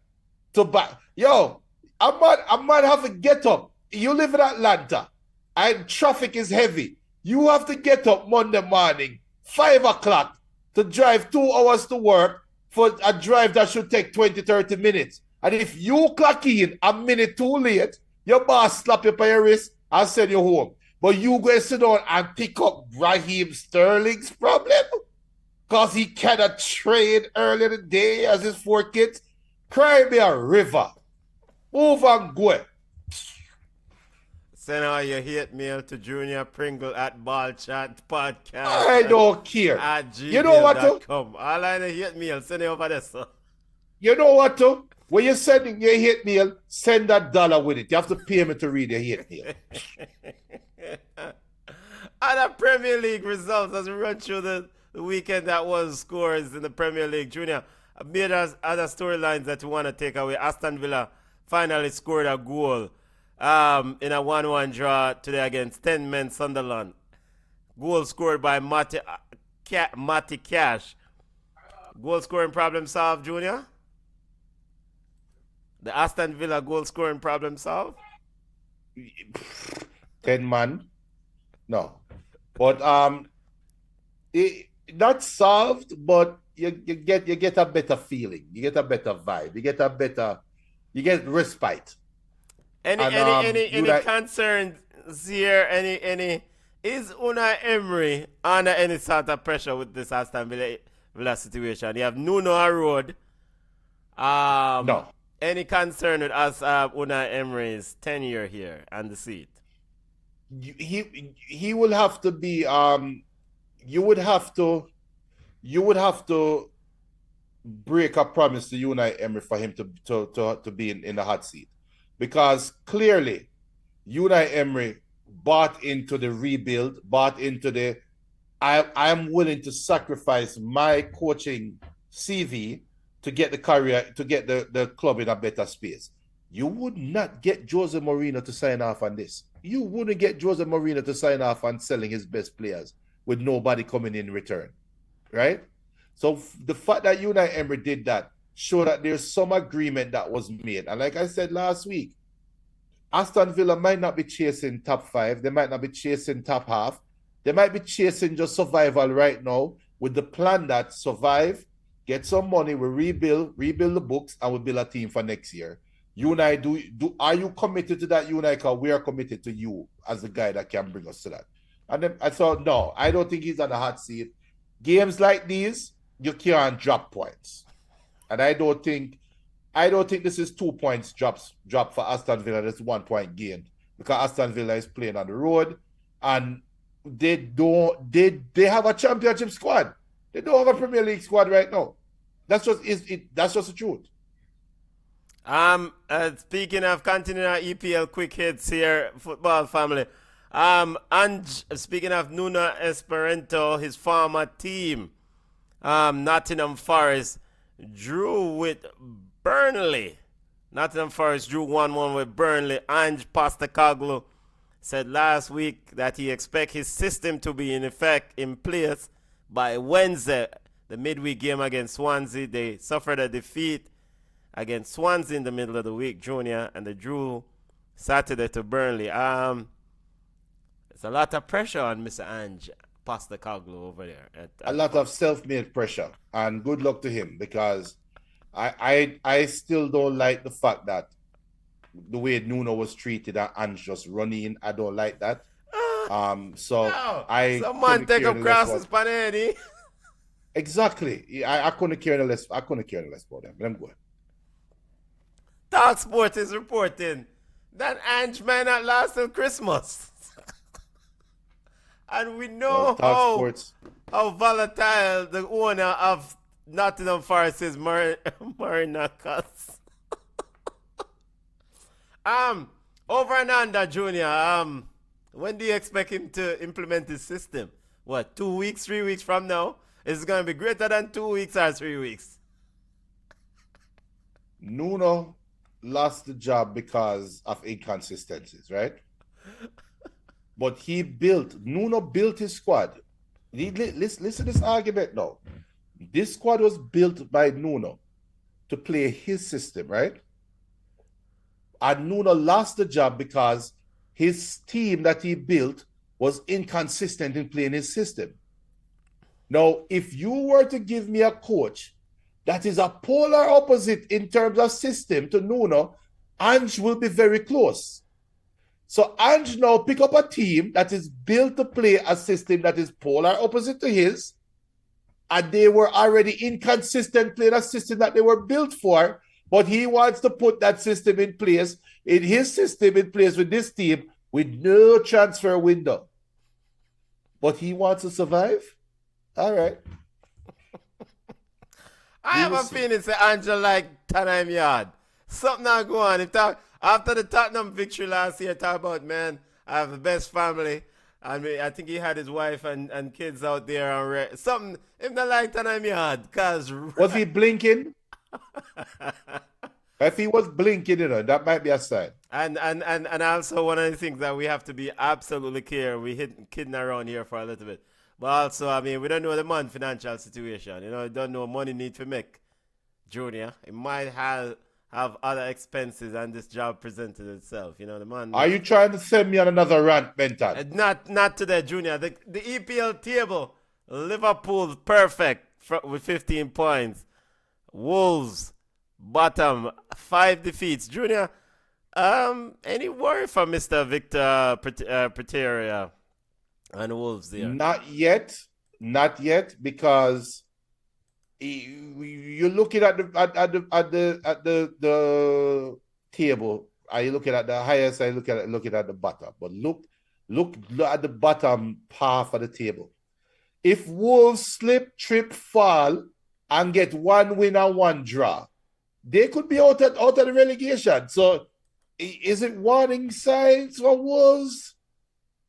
to back. Yo, I might have to get up. You live in Atlanta and traffic is heavy. You have to get up Monday morning, 5 o'clock, to drive 2 hours to work for a drive that should take 20, 30 minutes. And if you clock in a minute too late, your boss slap you by your wrist and send you home. But you go sit down and pick up Raheem Sterling's problem because he cannot trade earlier in the day as his 4 kids. Cry me a river. Move and go. Send all your hate mail to Junior Pringle at BallChat Podcast. I don't care. At gmail.com. You know what, to? All I hate mail, send it over there, sir. You know what, to? When you're sending your hate mail, send that dollar with it. You have to pay me to read your hate mail. Other Premier League results as we run through the weekend that was scores in the Premier League. Junior, made us other storylines that you want to take away. Aston Villa finally scored a goal in a 1-1 draw today against 10 men Sunderland. Goal scored by Matty Cash. Goal scoring problem solved, Junior? The Aston Villa goal scoring problem solved? 10 man? No. But it not solved, but you get a better feeling. You get a better vibe. You get respite. Any concerns here? Is Unai Emery under any sort of pressure with this Aston Villa situation? You have Nuno Road. No. Any concern with us Unai Emery's tenure here and the seat? He will have to be you would have to break a promise to Unai Emery for him to be in the hot seat, because clearly Unai Emery bought into the rebuild, bought into the I'm willing to sacrifice my coaching CV to get the career, to get the club in a better space. You would not get Jose Mourinho to sign off on this. You wouldn't get Jose Mourinho to sign off on selling his best players with nobody coming in return, right? So the fact that Unai Emery did that showed that there's some agreement that was made. And like I said last week, Aston Villa might not be chasing top 5. They might not be chasing top half. They might be chasing just survival right now with the plan that survive, get some money, we rebuild the books, and we build a team for next year. Unai, are you committed to that, Unai? Because we are committed to you as the guy that can bring us to that. And then I thought, no, I don't think he's on the hot seat. Games like these, you can't drop points. And I don't think this is 2 points drop for Aston Villa. That's 1 point gained, because Aston Villa is playing on the road and they have a championship squad. They don't have a Premier League squad right now. That's just the truth. Speaking of continuing our EPL quick hits here, football family. And speaking of Nuno Espirito, his former team, Nottingham Forest drew with Burnley. Nottingham Forest drew 1-1 with Burnley. Ange Postecoglou said last week that he expects his system to be in place by Wednesday. The midweek game against Swansea, they suffered a defeat against Swansea in the middle of the week, Junior, and they drew Saturday to Burnley. There's a lot of pressure on Mr. Ange Postecoglou over there. A lot of self-made pressure, and good luck to him, because I still don't like the fact that the way Nuno was treated and just running. I don't like that. So No. I Someone take up crosses, Panini. Exactly. I couldn't care less. I couldn't care less about them. Let them go. Talk Sport is reporting that Ange may not last till Christmas. And we know how volatile the owner of Nottingham Forest is, Marinakas. Over and under, Junior. When do you expect him to implement his system? What, 2 weeks, 3 weeks from now? Is it going to be greater than 2 weeks or 3 weeks? Nuno lost the job because of inconsistencies, right? But Nuno built his squad. Listen to this argument now. This squad was built by Nuno to play his system, right? And Nuno lost the job because his team that he built was inconsistent in playing his system. Now, if you were to give me a coach that is a polar opposite in terms of system to Nuno, Ange will be very close. So Ange now pick up a team that is built to play a system that is polar opposite to his, and they were already inconsistent playing a system that they were built for, but he wants to put that system in place, with this team, with no transfer window. But he wants to survive? All right. I have a feeling say Angel like Tottenham Yawd. Something not go on. After the Tottenham victory last year, talk about, man, I have the best family. I think he had his wife and kids out there. Something, if not like Tottenham Yawd, cause was he blinking? If he was blinking, that might be a sign. And also one of the things that we have to be absolutely clear, we kidding around here for a little bit. But also, I mean, we don't know the man's financial situation. We don't know money need to make. Junior, it might have other expenses, and this job presented itself. The man. Are you trying to send me on another rant, Benton? Not today, Junior. The EPL table, Liverpool perfect with 15 points. Wolves bottom, 5 defeats. Junior, any worry for Mr. Victor Preteria and Wolves there? Not yet, because you're looking at the table. Are you looking at the highest? Are you looking at the bottom? But look at the bottom half of the table. If Wolves slip, trip, fall, and get 1 win and 1 draw, they could be out of the relegation. So, is it warning signs for Wolves?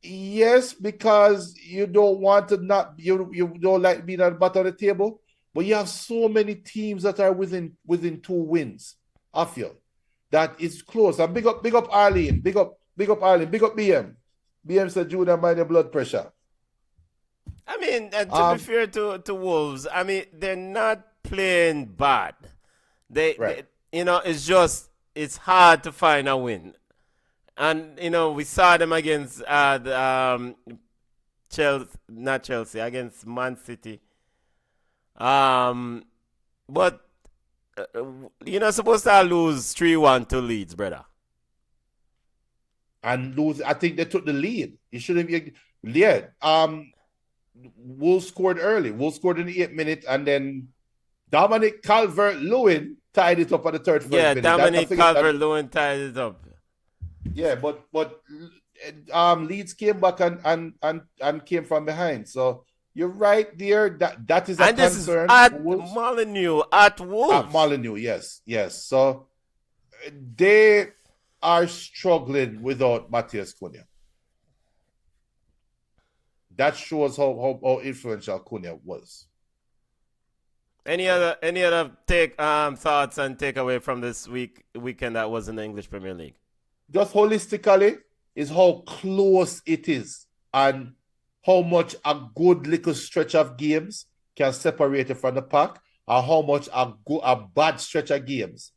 Yes, because you don't want to you don't like being at the bottom of the table, but you have so many teams that are within 2 wins of you that it's close. And big up Arlene, big up Arlene, big up BM. BM said Judah mind your blood pressure. I mean, to be fair to Wolves, I mean, they're not playing bad. They it's just, it's hard to find a win. And, we saw them against Chelsea, against Man City. But you're not supposed to lose 3-1 to Leeds, brother. And lose, I think they took the lead. You shouldn't be, yeah. Wolves scored early. Wolves scored in the 8th minute, and then Dominic Calvert-Lewin tied it up at the 31st minute. Yeah, Dominic Calvert-Lewin tied it up. Yeah, but Leeds came back and came from behind. So you're right there. That is a and this concern. Is at Molineux, at Wolves. At Molineux, yes. So they are struggling without Matheus Cunha. That shows how influential Cunha was. Any other thoughts and takeaway from this weekend that was in the English Premier League? Just holistically, is how close it is and how much a good little stretch of games can separate you from the pack, and how much a bad stretch of games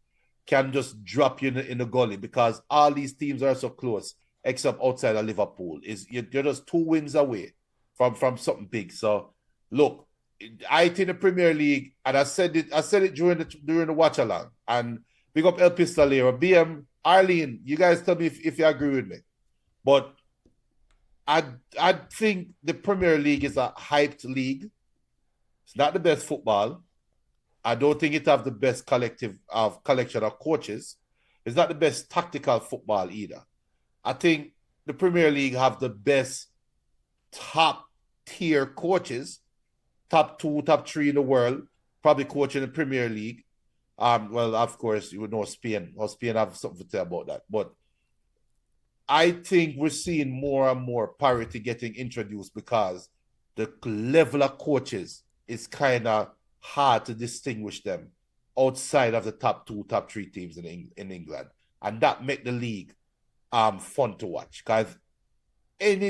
can just drop you in the gully, because all these teams are so close, except outside of Liverpool. You're just 2 wins away from something big. So, look, I think the Premier League, and I said it during the watch along, and big up El Pistolero, BM. Arlene, you guys tell me if you agree with me. But I think the Premier League is a hyped league. It's not the best football. I don't think it have the best collection of coaches. It's not the best tactical football either. I think the Premier League have the best top tier coaches, top 2, top 3 in the world, probably coaching the Premier League. Well, of course, you would know Spain. Or Spain have something to say about that. But I think we're seeing more and more parity getting introduced because the level of coaches is kind of hard to distinguish them outside of the top 2, top 3 teams in England. And that make the league fun to watch because any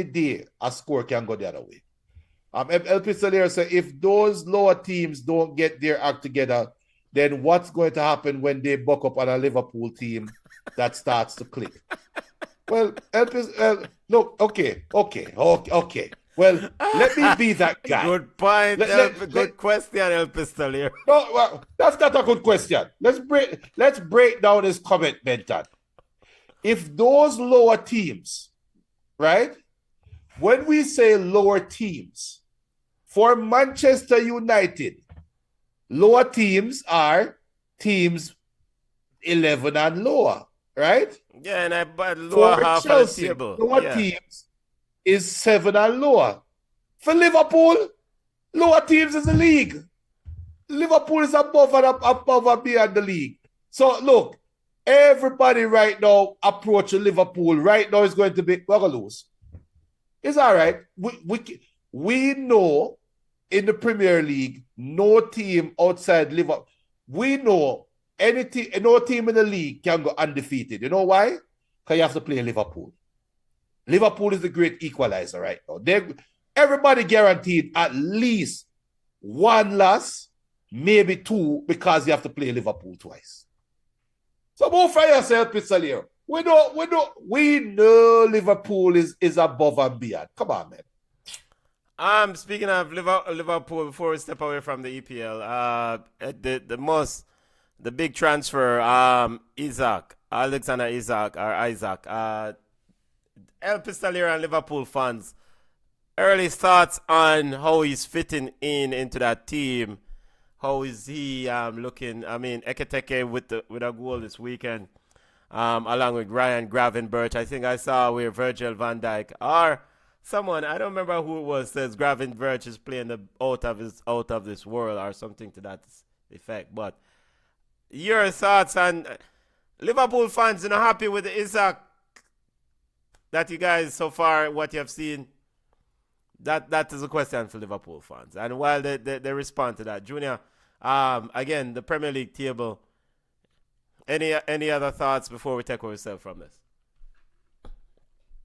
day a score can go the other way. El Pistolero said if those lower teams don't get their act together, then what's going to happen when they buck up on a Liverpool team that starts to click? Well, look, okay. Well, let me be that guy. Good point. Good question, El Pistolero. No, well, that's not a good question. Let's break down this comment, Benton. If those lower teams, right? When we say lower teams, for Manchester United, lower teams are teams 11 and lower, right? Yeah, and lower for half Chelsea, of the table. Lower teams is 7 and lower. For Liverpool, lower teams is the league. Liverpool is above and beyond the league. So look, everybody right now approaching Liverpool right now is going to be we're gonna lose. It's all right. We know in the Premier League, no team outside Liverpool. We know no team in the league can go undefeated. You know why? Because you have to play Liverpool. Liverpool is the great equalizer right now. Everybody guaranteed at least 1 loss, maybe 2, because you have to play Liverpool twice. So move for yourself, Pistolero. We know Liverpool is above and beyond. Come on, man. Speaking of Liverpool, before we step away from the EPL, the big transfer, Alexander Isaac. El Pistolero and Liverpool fans, early thoughts on how he's fitting into that team. How is he looking? I mean, Ekitike with a goal this weekend, along with Ryan Gravenberch. I think I saw where Virgil van Dijk or someone, I don't remember who it was, says Gravenberch is playing out of this world or something to that effect. But your thoughts on Liverpool fans, happy with Isaac that you guys so far, what you have seen? That is a question for Liverpool fans. And while they respond to that, Junior, again, the Premier League table, any other thoughts before we take ourselves from this?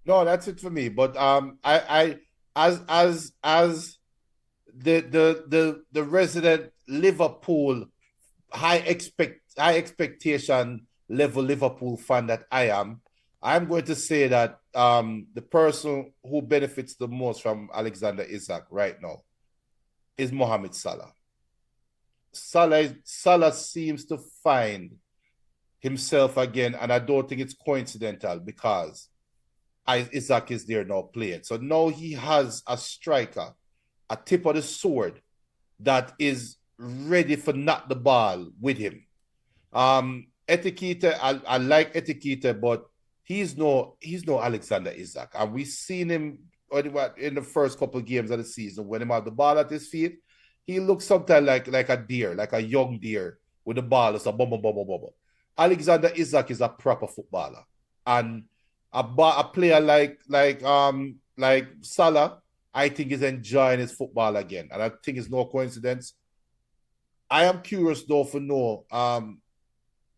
No, that's it for me. But I as the resident Liverpool high expectation level Liverpool fan that I am, I'm going to say that the person who benefits the most from Alexander Isak right now is Mohamed Salah. Salah seems to find himself again, and I don't think it's coincidental because Isak is there now playing. So now he has a striker, a tip of the sword that is ready for knock the ball with him. Etiquette, I like Etiquette, but he's no Alexander Isak. And we've seen him in the first couple of games of the season when he had the ball at his feet. He looks sometimes like a deer, like a young deer with the ball. It's a bum, bum, bum, bum, bum. Alexander Isak is a proper footballer. And a player like Salah, I think is enjoying his football again. And I think it's no coincidence. I am curious though to know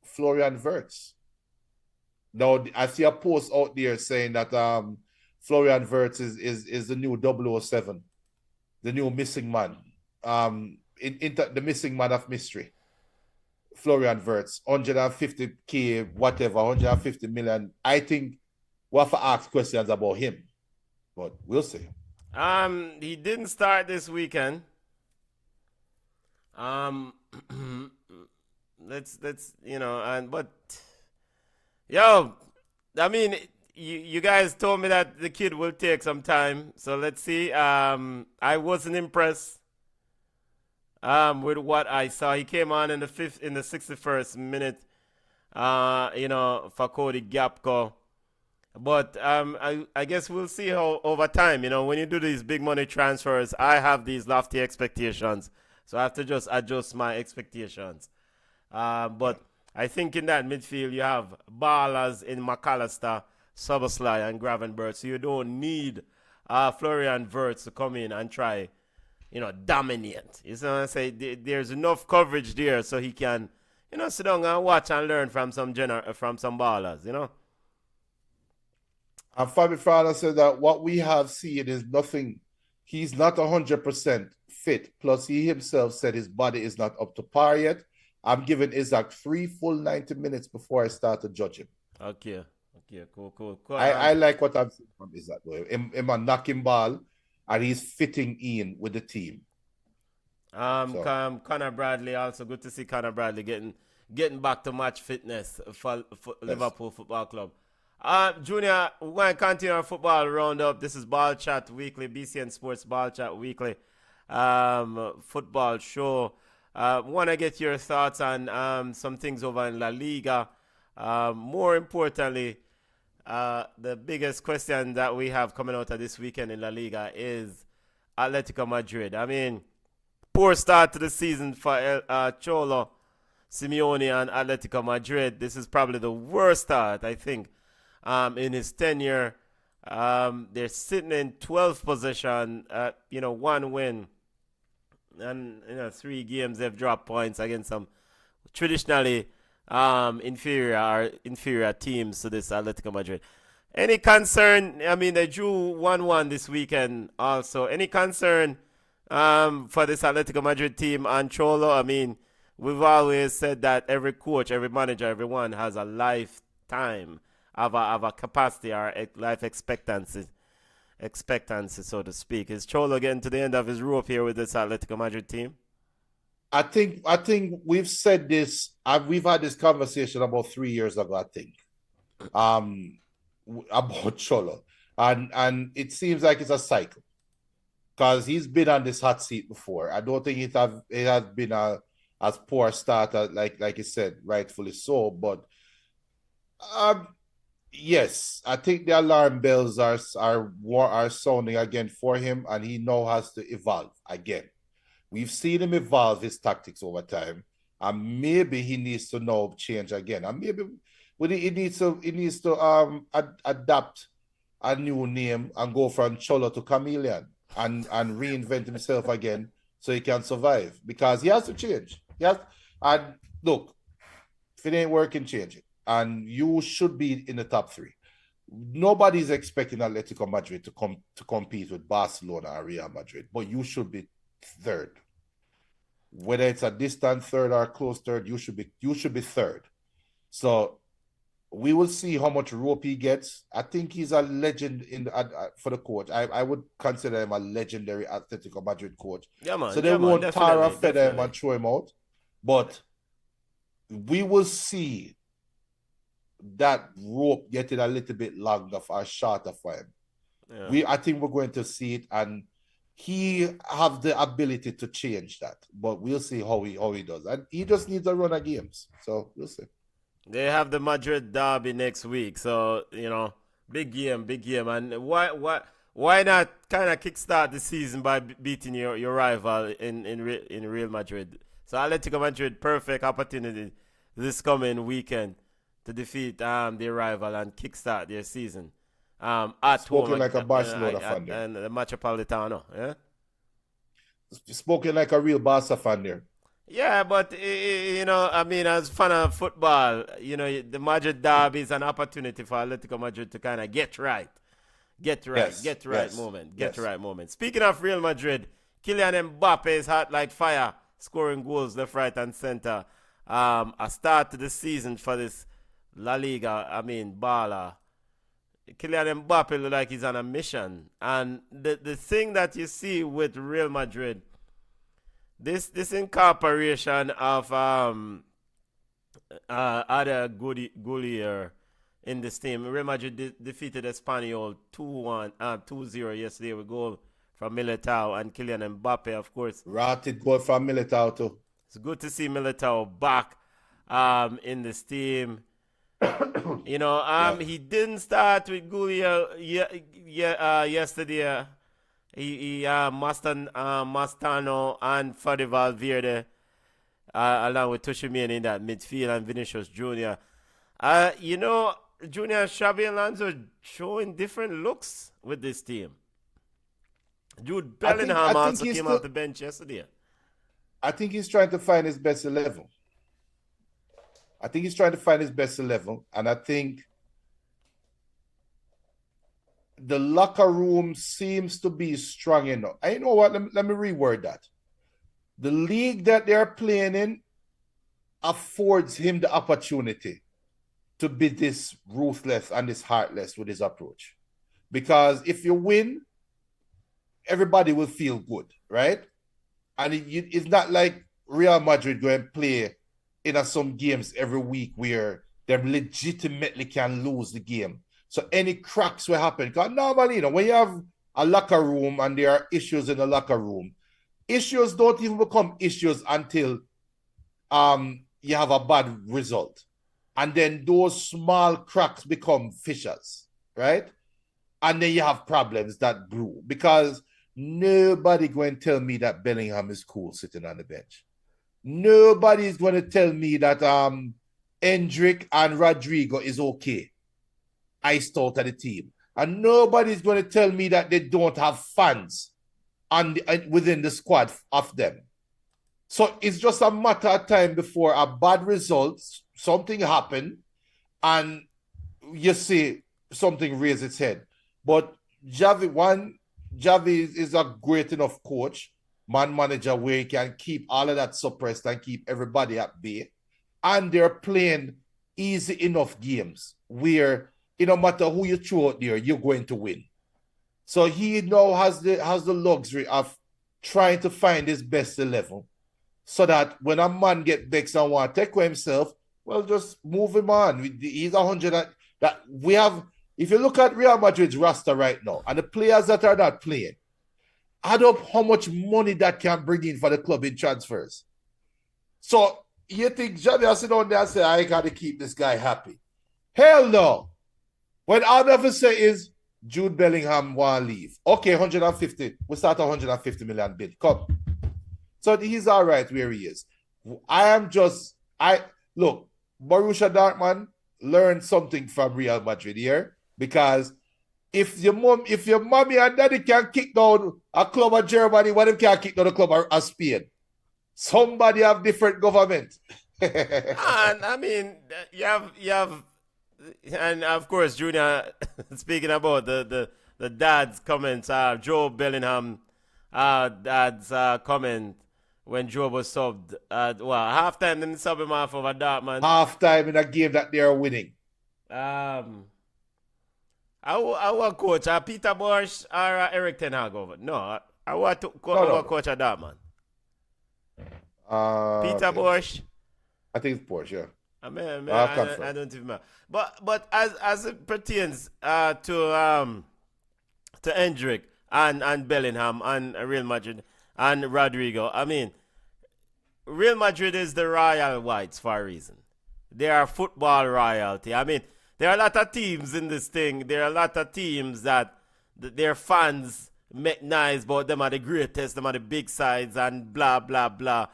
Florian Wirtz. Now I see a post out there saying that Florian Wirtz is the new 007, the new missing man. The missing man of mystery. Florian Wirtz, 150k, whatever, 150 million. I think we'll have to ask questions about him, but we'll see. He didn't start this weekend. Let's but Yo, I mean, you guys told me that the kid will take some time, so let's see. I wasn't impressed with what I saw. He came on in the 61st minute, for Cody Gapco. But I guess we'll see how over time, when you do these big money transfers, I have these lofty expectations, so I have to just adjust my expectations. But I think in that midfield you have Ballas in McAllister, Soboslai, and Gravenberch. So you don't need Florian Wirtz to come in and try, dominate. You see what I say? There's enough coverage there so he can, sit down and watch and learn from some ballers. And Fabi Frada said that what we have seen is nothing. He's not 100% fit. Plus, he himself said his body is not up to par yet. I'm giving Isaac 3 full 90 minutes before I start to judge him. Okay, cool. I like what I'm seeing from Isaac. Him a knocking ball, and he's fitting in with the team. Connor Bradley, also good to see Connor Bradley getting back to match fitness for Liverpool Football Club. Junior, we're going to continue our football roundup. This is BallChat Weekly, BCN Sports BallChat Weekly football show. Want to get your thoughts on some things over in La Liga. More importantly, the biggest question that we have coming out of this weekend in La Liga is Atletico Madrid. I mean, poor start to the season for Cholo, Simeone, and Atletico Madrid. This is probably the worst start, I think, in his tenure. They're sitting in 12th position, 1 win. And 3 games they've dropped points against some traditionally inferior teams to this Atletico Madrid. Any concern? I mean, they drew 1-1 this weekend also. Any concern for this Atletico Madrid team and Cholo? I mean, we've always said that every coach, every manager, everyone has a lifetime of a capacity or life expectancy, so to speak. Is Cholo getting to the end of his rope here with this Atletico Madrid team? I think we've said this. We've had this conversation about 3 years ago, I think, about Cholo, and it seems like it's a cycle because he's been on this hot seat before. I don't think it has been as poor starter like you said, rightfully so, but yes, I think the alarm bells are sounding again for him, and he now has to evolve again. We've seen him evolve his tactics over time, and maybe he needs to now change again. And maybe he needs to adapt a new name and go from Cholo to Chameleon and reinvent himself again so he can survive, because he has to change. And look, if it ain't working, change it. And you should be in the top 3. Nobody's expecting Atletico Madrid to compete with Barcelona or Real Madrid, but you should be 3rd. Whether it's a distant 3rd or a close 3rd, you should be 3rd. So we will see how much rope he gets. I think he's a legend for the coach. I would consider him a legendary Atletico Madrid coach. Yeah, man. So they won't tar or feather him and throw him out. But we will see that rope getting a little bit longer or shorter for him. Yeah. I think we're going to see it, and he have the ability to change that. But we'll see how he does. And he just needs a run of games. So we'll see. They have the Madrid derby next week, so big game. And why not kind of kickstart the season by beating your rival in Real Madrid? So Atletico Madrid, perfect opportunity this coming weekend to defeat their rival and kickstart their season. At spoken home like a Barcelona fan there. And the Metropolitano, yeah? Spoken like a real Barca fan there. Yeah, but, as fan of football, the Madrid derby is an opportunity for Atletico Madrid to kind of get right moment. Speaking of Real Madrid, Kylian Mbappe is hot like fire, scoring goals left, right, and center. A start to the season for this La Liga, Bala. Kylian Mbappe look like he's on a mission. And the thing that you see with Real Madrid, this incorporation of other Gullier in this team. Real Madrid defeated Espanyol 2-0 yesterday with goal from Militao and Kylian Mbappe, of course. Rated goal from Militao too. It's good to see Militao back in this team. He didn't start with Gulia yesterday. Mastano and Fadi Valverde, along with Tushimien in that midfield and Vinicius Jr. Junior Xabi Alonso showing different looks with this team. Jude Bellingham also came off the bench yesterday. I think he's trying to find his best 11. And I think the locker room seems to be strong enough. And you know what? Let me reword that. The league that they're playing in affords him the opportunity to be this ruthless and this heartless with his approach. Because if you win, everybody will feel good, right? And it's not like Real Madrid going to play in some games every week where they legitimately can lose the game. So any cracks will happen. Because normally, when you have a locker room and there are issues in the locker room, issues don't even become issues until you have a bad result. And then those small cracks become fissures, right? And then you have problems that brew. Because nobody going to tell me that Bellingham is cool sitting on the bench. Nobody is going to tell me that Hendrick and Rodrigo is okay, iced out of the team. And nobody's going to tell me that they don't have fans within the squad of them. So it's just a matter of time before a bad result, something happen, and you see something raise its head. But Javi is a great enough coach, manager, where he can keep all of that suppressed and keep everybody at bay. And they're playing easy enough games where no matter who you throw out there, you're going to win. So he now has the luxury of trying to find his best 11, so that when a man get vexed and want to take away himself, well, just move him on. He's 100 that we have. If you look at Real Madrid's roster right now and the players that are not playing, add up how much money that can bring in for the club in transfers. So you think Xavi will sit down there and say, I got to keep this guy happy? Hell no. When all I have to say is Jude Bellingham want to leave. Okay, 150. We'll start 150 million bid. Come. So he's all right where he is. Look, Borussia Dortmund learned something from Real Madrid here, because if your mommy and daddy can kick down a club of Germany, what if can't kick down a club of Spain? Somebody have different government. And I mean, you have, and of course, Junior, speaking about the dad's comments, Joe Bellingham, dad's comment when Joe was subbed at halftime, then sub him off over Dortmund. Halftime in a game that they are winning. Our coach, Peter Bosz or Eric Ten Hag over? No, I want to coach at Dortmund. Peter Bosz. I think it's Bosz, yeah. I don't even know. But as it pertains to Hendrick and Bellingham and Real Madrid and Rodrigo, I mean, Real Madrid is the royal whites for a reason. They are football royalty. I mean, there are a lot of teams in this thing. There are a lot of teams that their fans make nice about them are the greatest, them are the big sides and blah, blah, blah.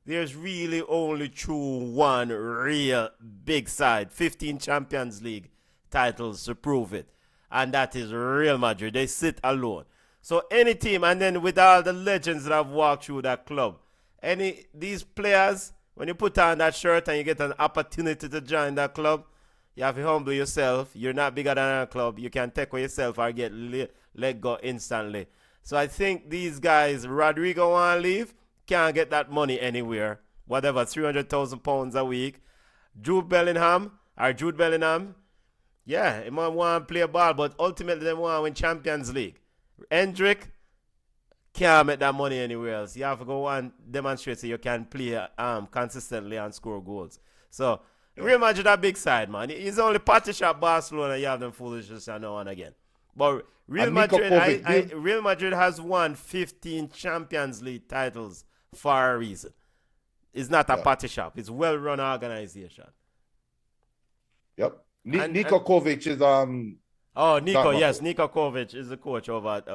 There's really only one real big side. 15 Champions League titles to prove it. And that is Real Madrid. They sit alone. So any team, and then with all the legends that have walked through that club, these players, when you put on that shirt and you get an opportunity to join that club, you have to humble yourself. You're not bigger than a club. You can take away yourself or get let go instantly. So I think these guys, Rodrigo want to leave, can't get that money anywhere. Whatever, £300,000 a week. Jude Bellingham, yeah, he might want to play ball, but ultimately they want to win Champions League. Hendrick can't make that money anywhere else. You have to go and demonstrate so you can play consistently and score goals. So Real Madrid a big side, man. It's only party shop Barcelona you have them foolishness and now and again. But Real Madrid, Real Madrid has won 15 Champions League titles for a reason. It's not a party shop. It's well-run organization. Yep. Niko Kovac is Oh, Nico, yes, Niko Kovac is the coach over at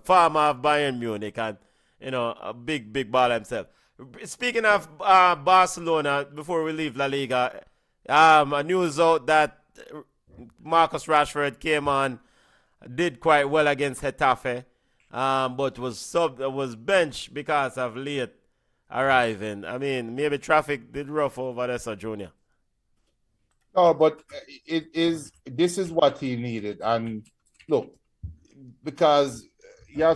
former of Bayern Munich, and a big baller himself. Speaking of Barcelona, before we leave La Liga, a news out that Marcus Rashford came on, did quite well against Getafe, but was benched because of late arriving. I mean, maybe traffic did rough over there, Sir Junior. No, but this is what he needed. And look, because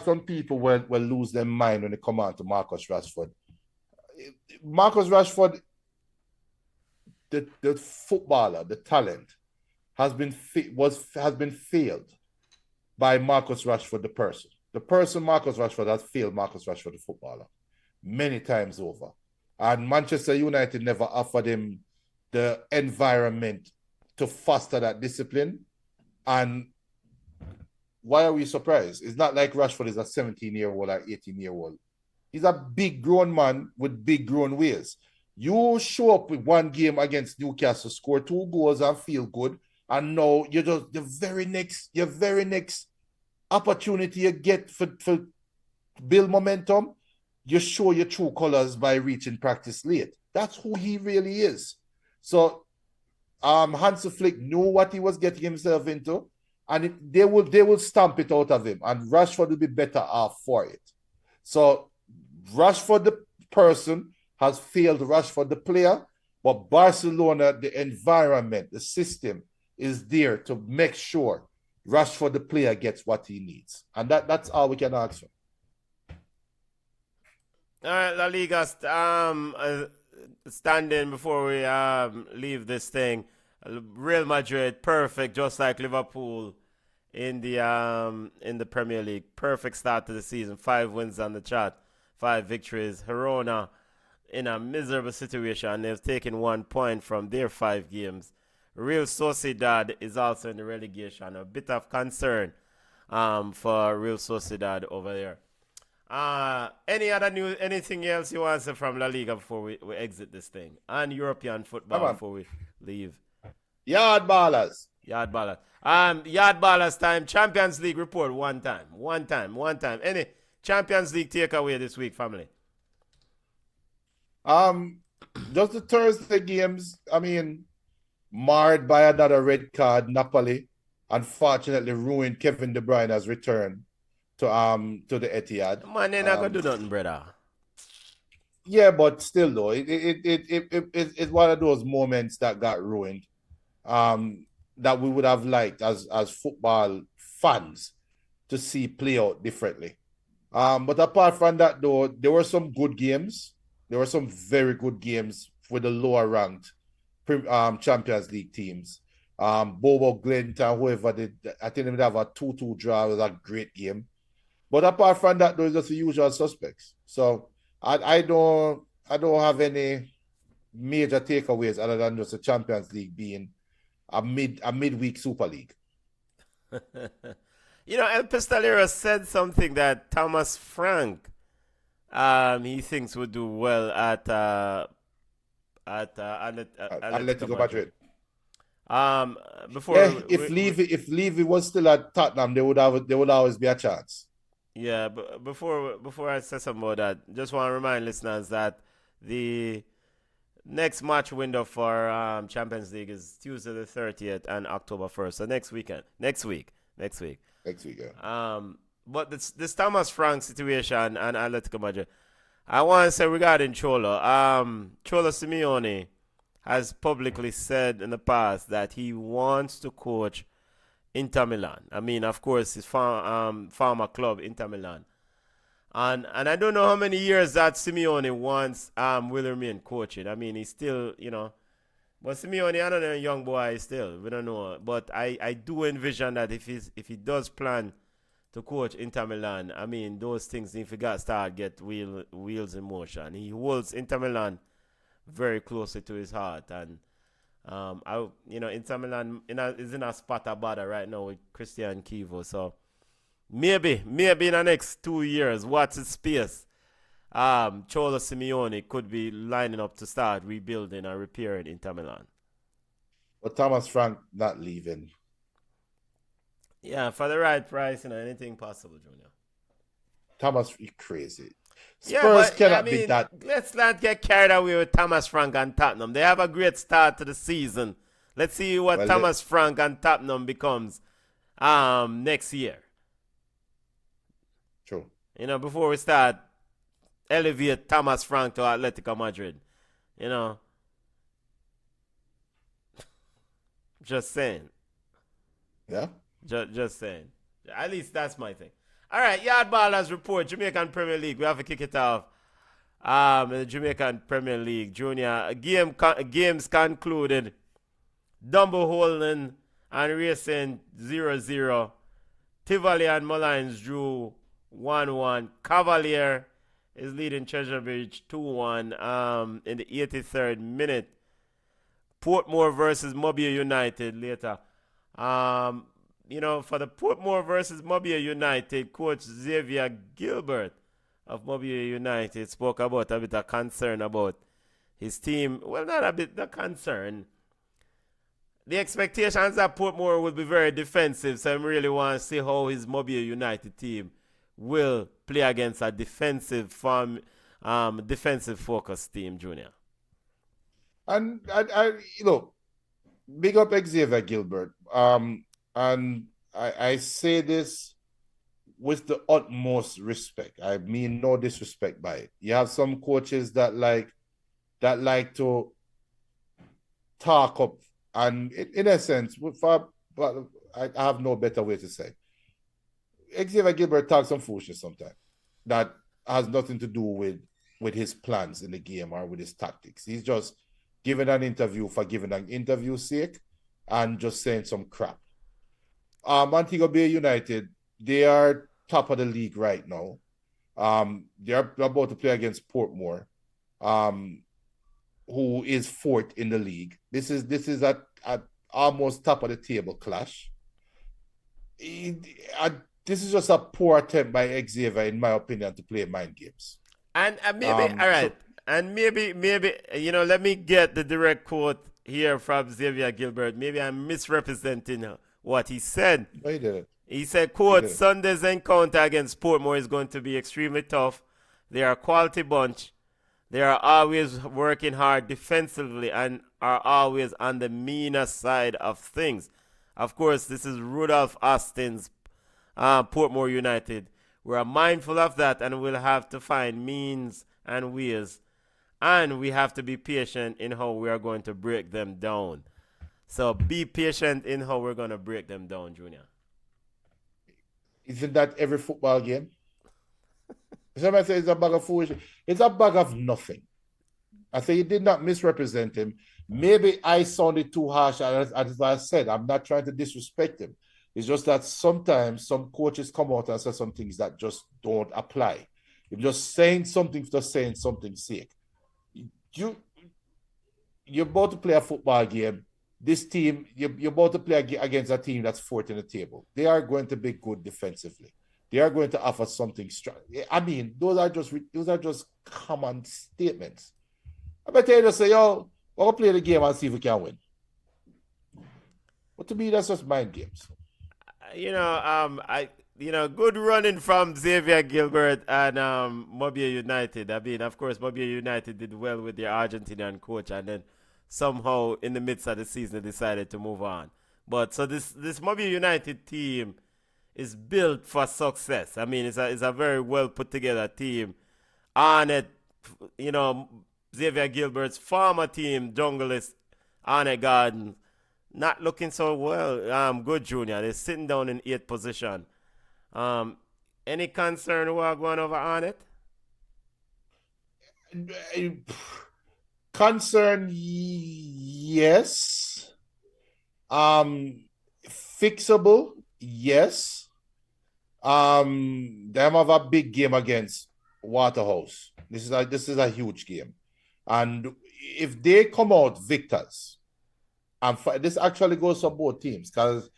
some people will lose their mind when they come on to Marcus Rashford. Marcus Rashford, the footballer, the talent, has been failed by Marcus Rashford, the person. The person Marcus Rashford has failed Marcus Rashford, the footballer, many times over. And Manchester United never offered him the environment to foster that discipline. And why are we surprised? It's not like Rashford is a 17-year-old or 18-year-old. He's a big grown man with big grown ways. You show up with one game against Newcastle, score 2 goals and feel good, and now you're just your very next opportunity you get for build momentum, you show your true colors by reaching practice late. That's who he really is. So Hansi Flick knew what he was getting himself into, and they will stamp it out of him, and Rashford will be better off for it. So Rashford, the person, has failed Rashford, the player, but Barcelona, the environment, the system is there to make sure Rashford, the player, gets what he needs. And that's all we can ask for. All right, La Liga, standing before we leave this thing. Real Madrid, perfect, just like Liverpool in the Premier League. Perfect start to the season. 5 wins on the chart, 5 victories. Girona in a miserable situation. They've taken 1 point from their 5 games. Real Sociedad is also in the relegation. A bit of concern for Real Sociedad over there. Any other news, anything else you want to say from La Liga before we exit this thing? And European football before we leave. Yawd Ballas. Yawd Ballas. Yawd Ballas time. Champions League report one time. Any Champions League takeaway this week, family? Just the Thursday games, I mean, marred by another red card. Napoli unfortunately ruined Kevin De Bruyne's return to the Etihad. Man, they're not gonna do nothing, brother. Yeah, but still though, it's one of those moments that got ruined. That we would have liked as football fans to see play out differently. But apart from that though, there were some good games. There were some very good games for the lower ranked Champions League teams. Bobo Glint and whoever did, I think they would have a 2-2 draw. It was a great game. But apart from that, those are just the usual suspects. So I don't have any major takeaways other than just the Champions League being a midweek Super League. El Pistolero said something that Thomas Frank he thinks would do well at Atletico Madrid. If Levy was still at Tottenham, there would always be a chance. Yeah, but before I say something about that, just want to remind listeners that the next match window for Champions League is Tuesday the 30th and October 1st. So next week. Yeah. But this Thomas Frank situation and Atletico Madrid, I want to say regarding Cholo. Cholo Simeone has publicly said in the past that he wants to coach Inter Milan. I mean, of course, his former club, Inter Milan. And I don't know how many years that Simeone wants will remain coaching. I mean, he's still, but Simeone, I don't know, a young boy still. We don't know. But I do envision that if he does plan to coach Inter Milan, I mean, those things, if he got started, get wheels in motion. He holds Inter Milan very closely to his heart. And Inter Milan is in a spot of bother right now with Christian Kivo. So maybe in the next 2 years, what's his space? Cholo Simeone could be lining up to start rebuilding and repairing Inter Milan. But Thomas Frank not leaving. Yeah, for the right price, anything possible, Junior. Thomas, you crazy. Spurs cannot be that. Let's not get carried away with Thomas Frank and Tottenham. They have a great start to the season. Let's see what Thomas Frank and Tottenham becomes next year. True. Before we start, elevate Thomas Frank to Atletico Madrid. Just saying. Yeah. Just saying. At least that's my thing. All right, Yawd Ballas Report, Jamaican Premier League. We have to kick it off. The Jamaican Premier League, Junior. Games concluded. Dumble Holden and Racing 0-0. Tivoli and Mullines drew 1-1. Cavalier is leading Treasure Bridge 2-1 in the 83rd minute. Portmore versus Mobile United later. For the Portmore versus Mobile United, Coach Xavier Gilbert of Mobile United spoke about a bit of concern about his team. Well, not a bit of concern. The expectations that Portmore will be very defensive, so I really want to see how his Mobile United team will play against a defensive focused team, Junior. And big up Xavier Gilbert. And I say this with the utmost respect. I mean no disrespect by it. You have some coaches that like to talk up, and in a sense, but I have no better way to say. Xavier Gilbert talks some foolishness sometimes that has nothing to do with his plans in the game or with his tactics. He's just giving an interview for giving an interview's sake and just saying some crap. Montego Bay United, they are top of the league right now. They are about to play against Portmore, who is fourth in the league. This is at almost top of the table clash. This is just a poor attempt by Xavier, in my opinion, to play mind games. And maybe, all right. And maybe, let me get the direct quote here from Xavier Gilbert. Maybe I'm misrepresenting what he said. No, he didn't. He said, quote, Sunday's encounter against Portmore is going to be extremely tough. They are a quality bunch. They are always working hard defensively and are always on the meaner side of things. Of course, this is Rudolph Austin's Portmore United. We are mindful of that, and we'll have to find means and ways. And we have to be patient in how we are going to break them down. So be patient in how we're going to break them down, Junior. Isn't that every football game? Somebody says it's a bag of foolishness. It's a bag of nothing. I say you did not misrepresent him. Maybe I sounded too harsh. As I said, I'm not trying to disrespect him. It's just that sometimes some coaches come out and say some things that just don't apply. You're just saying something for saying something's sake. You're about to play a football game. This team, you're about to play against a team that's fourth in the table. They are going to be good defensively. They are going to offer something strong. I mean, those are just common statements. I bet you just say, yo, we'll play the game and see if we can win. But to me, that's just mind games. Good running from Xavier Gilbert and Mobile United. I mean, of course, Mobile United did well with their Argentinian coach, and then somehow in the midst of the season they decided to move on. But so this Mobile United team is built for success. I mean, it's a very well put together team. On it, Xavier Gilbert's former team, Junglist, Arne Garden, not looking so well. Good, Junior. They're sitting down in 8th position. Any concern who are going over on it? Concern, yes. Fixable, yes. Them have a big game against Waterhouse. This is a huge game, and if they come out victors, And this actually goes for both teams because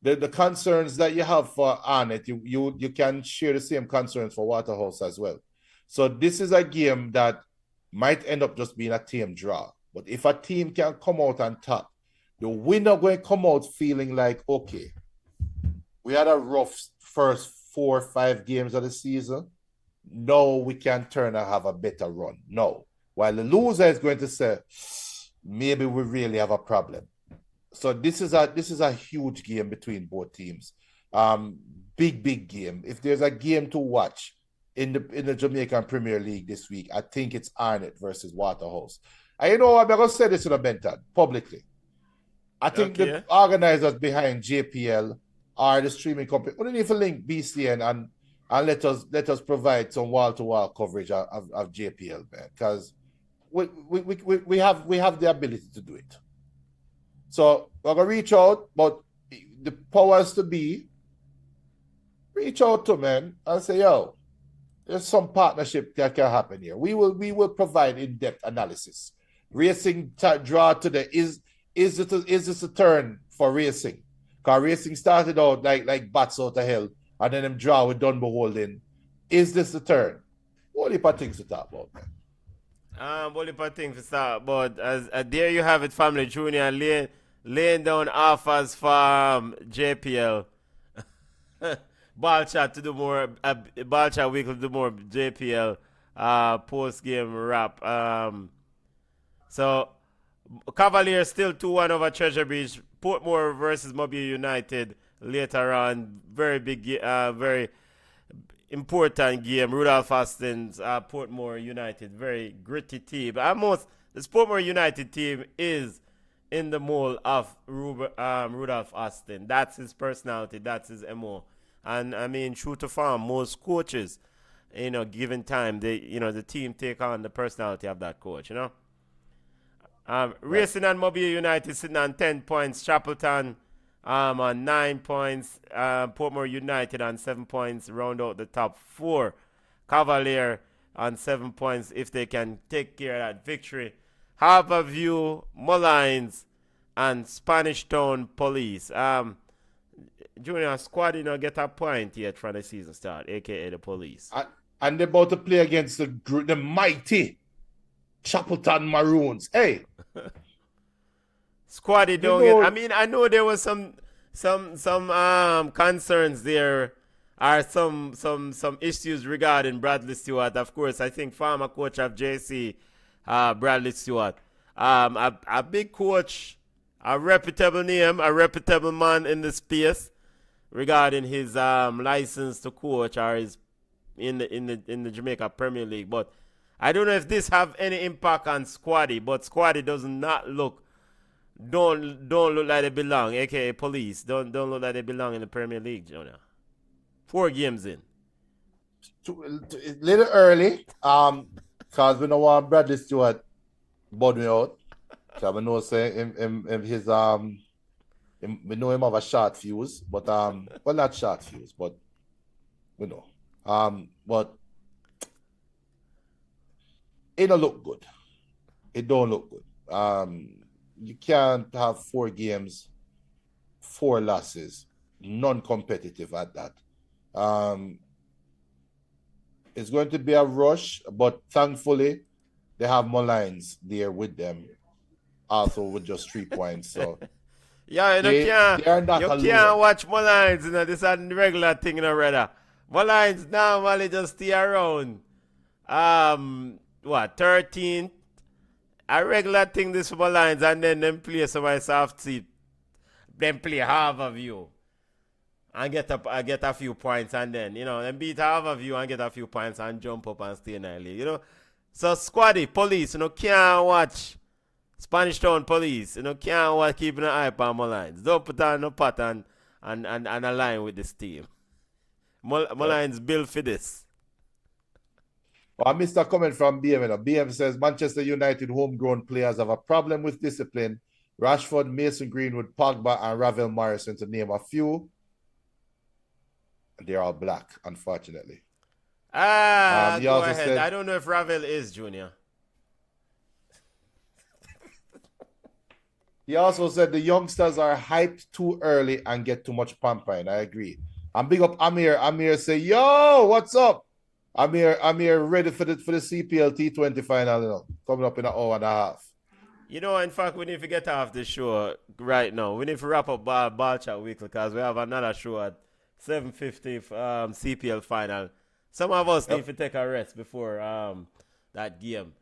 the concerns that you have for Arnett, you can share the same concerns for Waterhouse as well. So this is a game that might end up just being a team draw. But if a team can come out on top, the winner going to come out feeling like, okay, we had a rough first 4 or 5 games of the season. No, we can turn and have a better run. No. While the loser is going to say, maybe we really have a problem. So this is a huge game between both teams. Big game. If there's a game to watch in the Jamaican Premier League this week, I think it's Arnett versus Waterhouse. And you know what? I'm going to say this to the Benton publicly. I think the organizers behind JPL are the streaming company. We don't need to link BCN and let us provide some wall-to-wall coverage of JPL, man, because we have the ability to do it. So we're gonna reach out, but the powers to be reach out to men and say, yo, there's some partnership that can happen here. We will provide in-depth analysis. Racing draw today is this a turn for racing? Because racing started out like bats out of hell, and then them draw with Dunbar Holding. Is this the turn? What heap of things to talk about, man? What heap of things to talk about. As there you have it, family. Junior laying down offers for JPL. BallChat to do more. BallChat Weekly to do more JPL post game wrap. So Cavaliers still 2-1 over Treasure Beach. Portmore versus Mobile United later on. Very big, very important game. Rudolph Austin's Portmore United. Very gritty team. Almost the Portmore United team is in the mold of Rudolph Austin. That's his personality. That's his MO. And I mean, true to form, most coaches, given time, the team take on the personality of that coach, Racing and Mobile United sitting on 10 points. Chapelton on 9 points. Portmore United on 7 points. Round out the top 4. Cavalier on 7 points if they can take care of that victory. Harborview, Mullines, and Spanish Town Police. Junior squad get a point yet from the season start, a.k.a. the Police. And they're about to play against the mighty Chapelton Maroons. Hey. Squaddy don't get. I mean, I know there was some concerns there, or some issues regarding Bradley Stewart. Of course, I think former coach of JC, Bradley Stewart, a big coach, a reputable name, a reputable man in the space regarding his license to coach or his in the Jamaica Premier League, but. I don't know if this have any impact on Squaddy, but Squaddy does not don't look like they belong, aka Police. Don't look like they belong in the Premier League, Jonah. 4 games in. A little early, because we don't want Bradley Stewart bud me out. Because we know say we know him have a short fuse, but well, not short fuse, but we know. But it don't look good. It don't look good. You can't have 4 games, 4 losses, non-competitive at that. It's going to be a rush, but thankfully they have Mullines there with them, also with just 3 points. So yeah, you can't watch Mullines. This is a regular thing, rather. Mullines normally just stay around. 13th? A regular thing this for Mullines, and then them play some soft seat. Then play Harborview and get a few points, and then then beat Harborview and get a few points and jump up and stay in the league. So Squaddy, Police, can't watch Spanish Town Police. Can't watch keeping an eye on Mullines. Don't put on no pattern and align with this team. Mullines built for this. I missed a comment from BM. BM says Manchester United homegrown players have a problem with discipline. Rashford, Mason Greenwood, Pogba, and Ravel Morrison, to name a few. They're all black, unfortunately. Go ahead. Said, I don't know if Ravel is, Junior. He also said the youngsters are hyped too early and get too much pampering. I agree. I'm big up Amir. Amir say, yo, what's up? Amir ready for the CPL T20 final, coming up in an hour and a half. In fact, we need to get off the show right now. We need to wrap up BallChat Weekly because we have another show at 7:50 CPL final. Some of us need to take a rest before that game.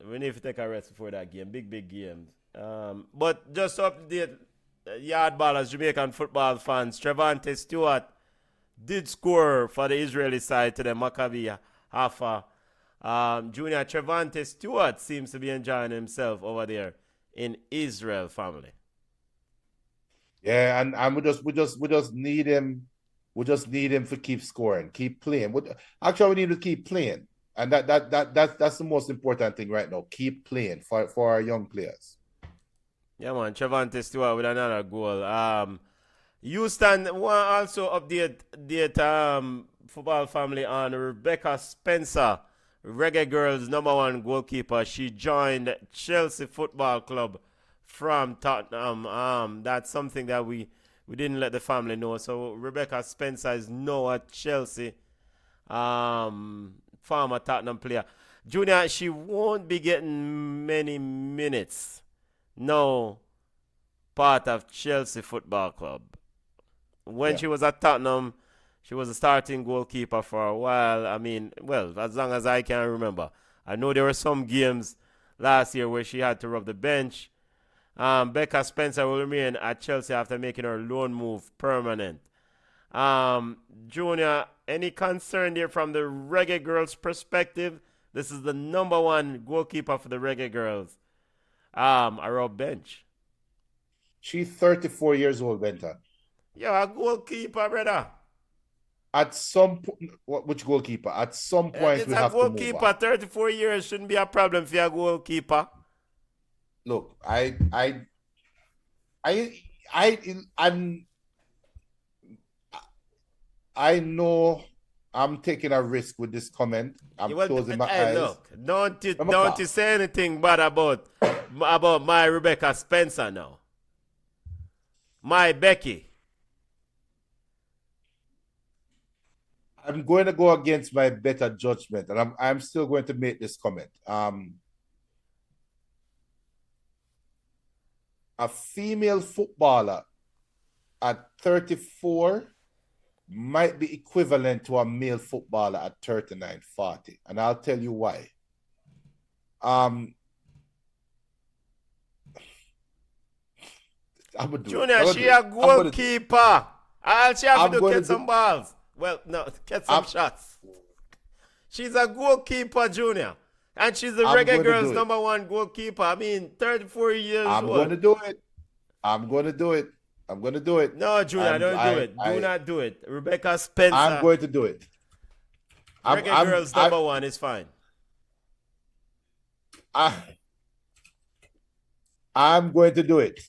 We need to take a rest before that game. Big games. But just to update Yawd Ballas, Jamaican football fans, Trivante Stewart did score for the Israeli side to the Maccabi Haifa. Junior Trivante Stewart seems to be enjoying himself over there in Israel, family. Yeah, and we just need him. We just need him to keep scoring, keep playing. Actually, we need to keep playing, and that's the most important thing right now. Keep playing for our young players. Yeah, man, Trivante Stewart with another goal. Houston also update football family on Rebecca Spencer, Reggae Girls' #1 goalkeeper. She joined Chelsea Football Club from Tottenham. That's something that we didn't let the family know. So Rebecca Spencer is now at Chelsea, former Tottenham player. Junior, she won't be getting many minutes. No, part of Chelsea Football Club. When she was at Tottenham, she was a starting goalkeeper for a while. I mean, well, as long as I can remember. I know there were some games last year where she had to rub the bench. Becca Spencer will remain at Chelsea after making her loan move permanent. Junior, any concern there from the Reggae Girls' perspective? This is the #1 goalkeeper for the Reggae Girls. Around bench. She's 34 years old, Benton. Yeah, a goalkeeper, brother. At some point, which goalkeeper? At some point, we have to move on. It's a goalkeeper. 34 years shouldn't be a problem for a goalkeeper. Look, I know I'm taking a risk with this comment. I'm closing my eyes. Look, don't you say anything bad about my Rebecca Spencer now. My Becky. I'm going to go against my better judgment, and I'm still going to make this comment. A female footballer at 34 might be equivalent to a male footballer at 39, 40. And I'll tell you why. Junior, she a goalkeeper. All she have to do get some balls. Well, no, get some shots. She's a goalkeeper, Junior. And she's the Reggae Girls' #1 goalkeeper. I mean, 34 years old. I'm going to do it. I'm going to do it. No, Junior, don't do it. Do not do it. Rebecca Spencer. I'm going to do it. Reggae Girls' #1 is fine. I'm going to do it.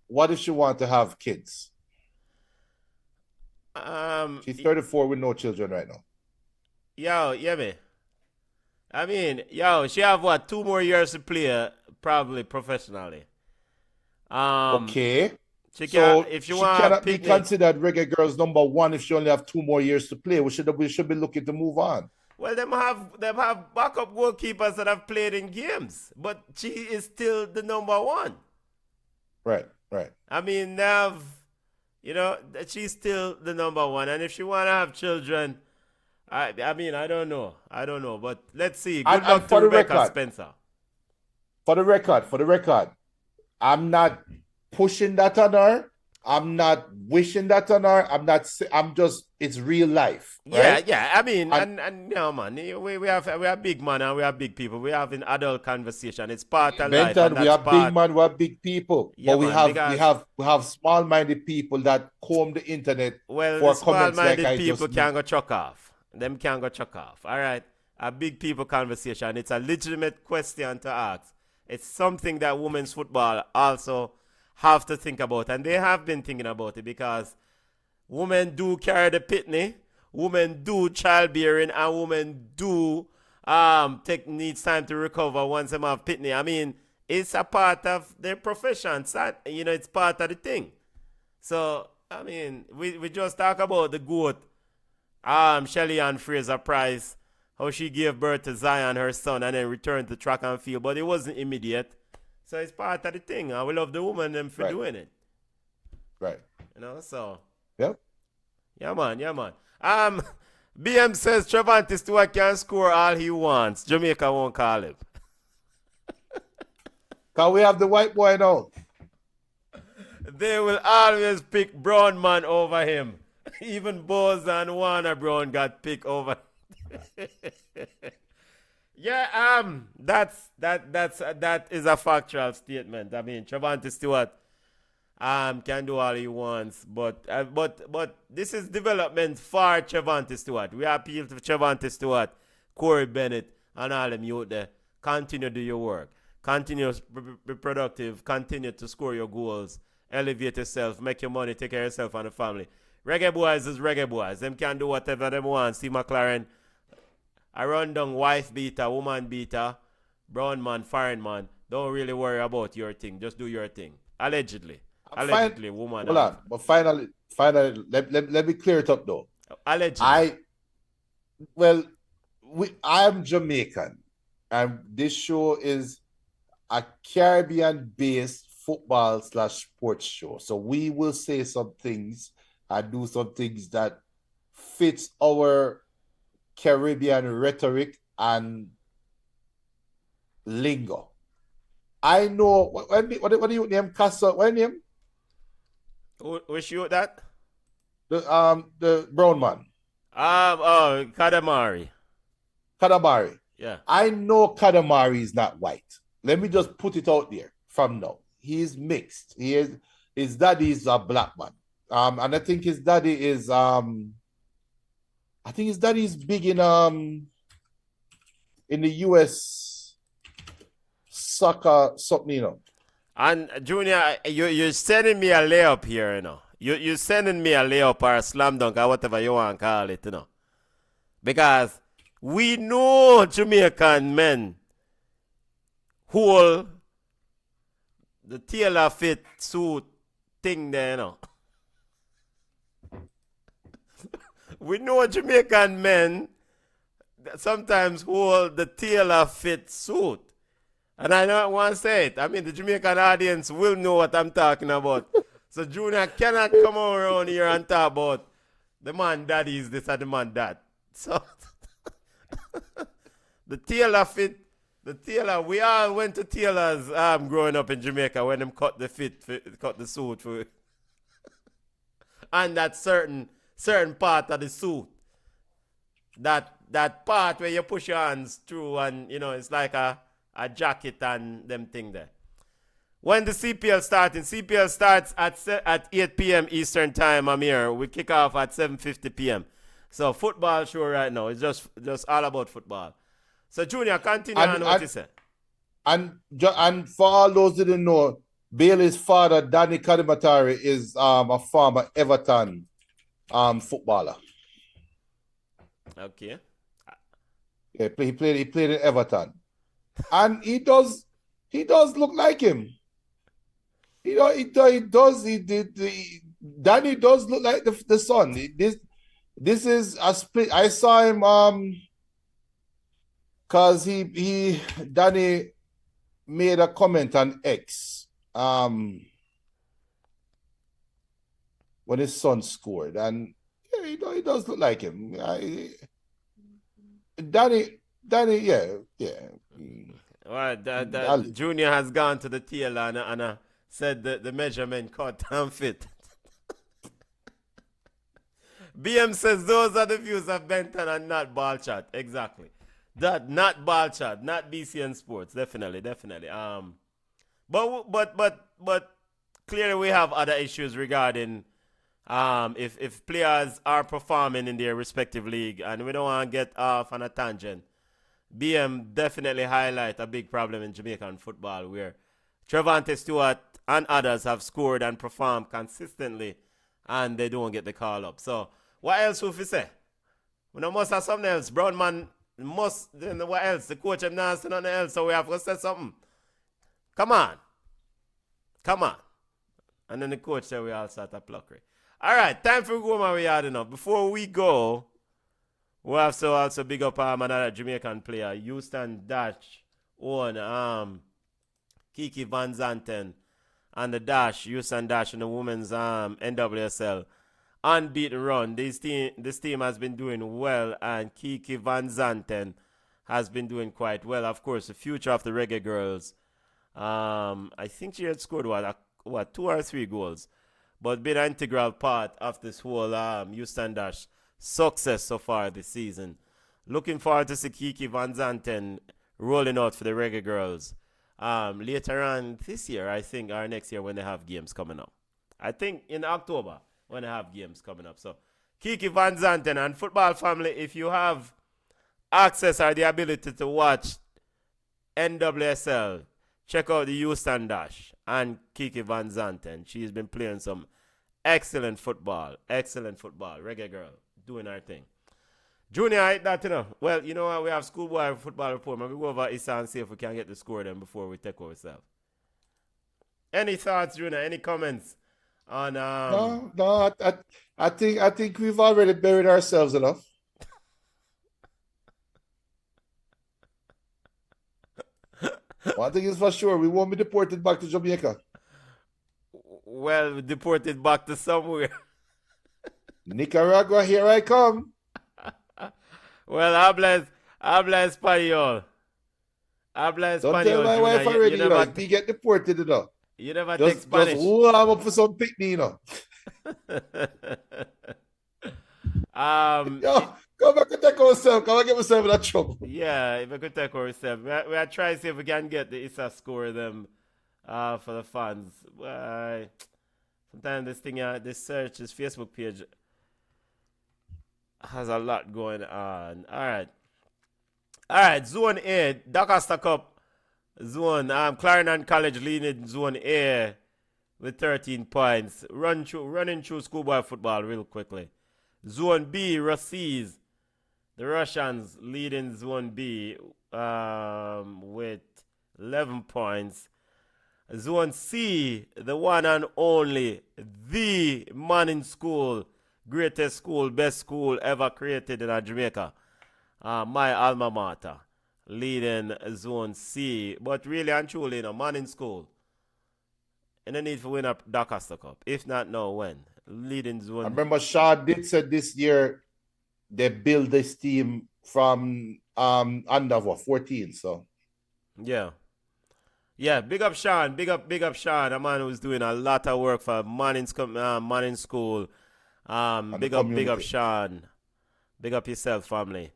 What if she wants to have kids? She's 34 with no children right now. Yeah, man. I mean, she have 2 more years to play, probably professionally. Okay. If she cannot be considered Reggae Girls #1 if she only have 2 more years to play. We should be looking to move on. Well, them have backup goalkeepers that have played in games, but she is still the #1. Right. I mean, she's still the #1, and if she want to have children, I mean, I don't know, but let's see. Good luck to Rebecca Spencer. For the record, I'm not pushing that on her. I'm not wishing that on her. It's real life. Right? Yeah. I mean, and man, we have big man and we have big people. We have an adult conversation. It's part of life. We have big man, we have big people. Yeah, but we have small-minded people that comb the internet for comments like I just people can't go chuck off. Them can't go chuck off. All right. A big people conversation. It's a legitimate question to ask. It's something that women's football also have to think about, and they have been thinking about it because women do carry the pitney, women do childbearing, and women do needs time to recover once them have Pitney. I mean, it's a part of their profession. It's part of the thing. So, I mean, we just talk about the GOAT, Shelly Ann Fraser-Pryce, how she gave birth to Zion, her son, and then returned to track and field. But it wasn't immediate. So it's part of the thing. And we love the woman them for doing it. Right. So. Yep. Yeah, man. BM says Trivante Stewart can score all he wants. Jamaica won't call him. Can we have the white boy now? They will always pick Brown man over him. Even Bose and Warner Brown got picked over. Yeah, that is a factual statement. I mean, Trivante Stewart can do all he wants, but this is development for Trivante Stewart. We appeal to Trivante Stewart, Corey Bennett, and all them youth there. Continue to do your work. Continue to be productive. Continue to score your goals. Elevate yourself. Make your money. Take care of yourself and the family. Reggae boys is reggae boys. Them can do whatever them want. Steve McLaren, I run down wife beater, woman beater, brown man, foreign man. Don't really worry about your thing. Just do your thing. Allegedly, woman. Hold on. But finally, let me clear it up though. Allegedly. I'm Jamaican, and this show is a Caribbean-based football/sports show. So we will say some things and do some things that fits our Caribbean rhetoric and lingo. I know what do you name Castle? What name? Which you that? The brown man. Kadamari. Kadamari. Yeah. I know Kadamari is not white. Let me just put it out there from now. He is mixed. His daddy is a black man. And I think his daddy is big in the US soccer, something, you know. And Junior, you're sending me a layup here, you know. You're sending me a layup or a slam dunk or whatever you want to call it, you know. Because we know Jamaican men who the tailor fit suit thing there, you know. We know Jamaican men sometimes hold the tailor fit suit. And I don't want to say it. I mean, the Jamaican audience will know what I'm talking about. So Junior cannot come around here and talk about the man daddy is this or the man that. So the tailor fit, we all went to tailors growing up in Jamaica when them cut the suit for and that certain part of the suit. That part where you push your hands through and, you know, it's like a jacket and them thing there. When the CPL starts at 8 p.m. Eastern time, I'm here. We kick off at 7:50 p.m. So football show right now. It's just all about football. So Junior, continue on what you said. And for all those who didn't know, Bailey's father, Danny Kadimatari, is a former Everton footballer. Okay. Yeah, he played in Everton. And he does look like him. He does. Danny does look like the son. This is a split. I saw him because Danny made a comment on X when his son scored, and yeah, he does look like him. Danny, yeah. All right, Junior has gone to the tailor and said the measurement cut and fit. BM says those are the views of Benton and not BallChat. Exactly. That not BallChat, not BCN Sports. Definitely. But clearly we have other issues regarding if players are performing in their respective league, and we don't want to get off on a tangent. BM definitely highlight a big problem in Jamaican football where Trivante Stewart and others have scored and performed consistently and they don't get the call up. So what else would we say? We must have something else. Brown man then what else? The coach have not said nothing else, so we have to say something. Come on. And then the coach said we all start a pluckery. All right, time for go my way out enough. Before we go, we have to also big up another Jamaican player, Houston Dash on Kiki Van Zanten and the Dash, Houston Dash in the women's NWSL unbeaten run. This team has been doing well, and Kiki Van Zanten has been doing quite well. Of course, the future of the Reggae Girls. I think she had scored 2 or 3 goals, but been an integral part of this whole Houston Dash success so far this season. Looking forward to see Kiki Van Zanten rolling out for the Reggae Girls later on this year, I think, or next year when they have games coming up. I think in October when they have games coming up. So Kiki Van Zanten and football family, if you have access or the ability to watch NWSL, check out the Houston Dash and Kiki Van Zanten. She's been playing some excellent football. Reggae girl, doing her thing. Junior, I that, you know. Well, you know what? We have schoolboy football report. Maybe go over Issa and see if we can get the score then before we take ourselves. Any thoughts, Junior? Any comments on No, I think we've already buried ourselves enough. One thing is for sure, we won't be deported back to Jamaica. Well, deported back to somewhere. Nicaragua, here I come. Well, habla español. Habla Don't español, tell my wife Junior. already, You never, we get deported, you know. you never take Just Spanish. hold on up for some picnic, you know. Yo, come back and take ourselves. Come and get myself in that trouble. Yeah, if we could take ourselves. We are trying to see if we can get the Issa score them for the fans. Sometimes this search, this Facebook page has a lot going on. All right, Zone A, Doncaster Cup Zone. Clarendon College leading Zone A with 13 points. Running through schoolboy football real quickly. Zone B, Russies, the Russians leading Zone B with 11 points. Zone C, the one and only, the Manning School, greatest school, best school ever created in Jamaica. My alma mater, leading Zone C. But really and truly, Manning School, and they need to win a Doncaster Cup. If not, no, when? Leading Zone. I remember Shaw did say this year they build this team from under 14. So yeah, big up Sean, big up Sean, a man who's doing a lot of work for Manning School. Big up Sean, big up yourself, family.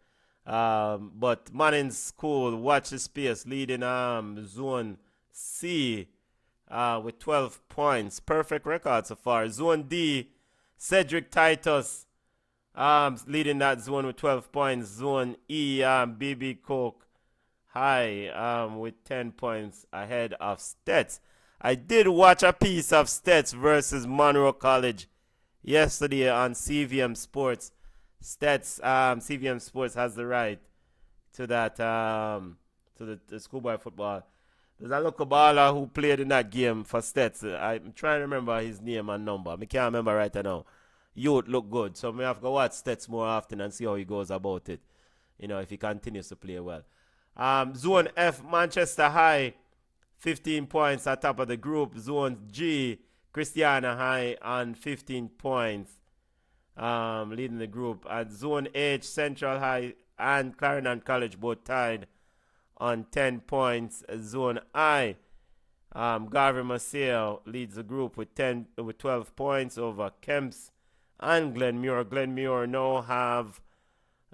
But Manning School, watch the space, leading Zone C with 12 points, perfect record so far. Zone D, Cedric Titus leading that zone with 12 points. Zone E, BB Coke High with 10 points ahead of Stets. I did watch a piece of Stets versus Monroe College yesterday on CVM Sports. Stets, CVM Sports has the right to that, to the schoolboy football. There's a local baller who played in that game for Stets. I'm trying to remember his name and number. I can't remember right now. Youth look good, so I have to watch Stets more often and see how he goes about it. You know, if he continues to play well. Zone F, Manchester High, 15 points at top of the group. Zone G, Christiana High on 15 points, leading the group. At Zone H, Central High and Clarendon College both tied on 10 points. Zone I, Garvey Maceo leads the group with 12 points over Kemps and Glenmuir.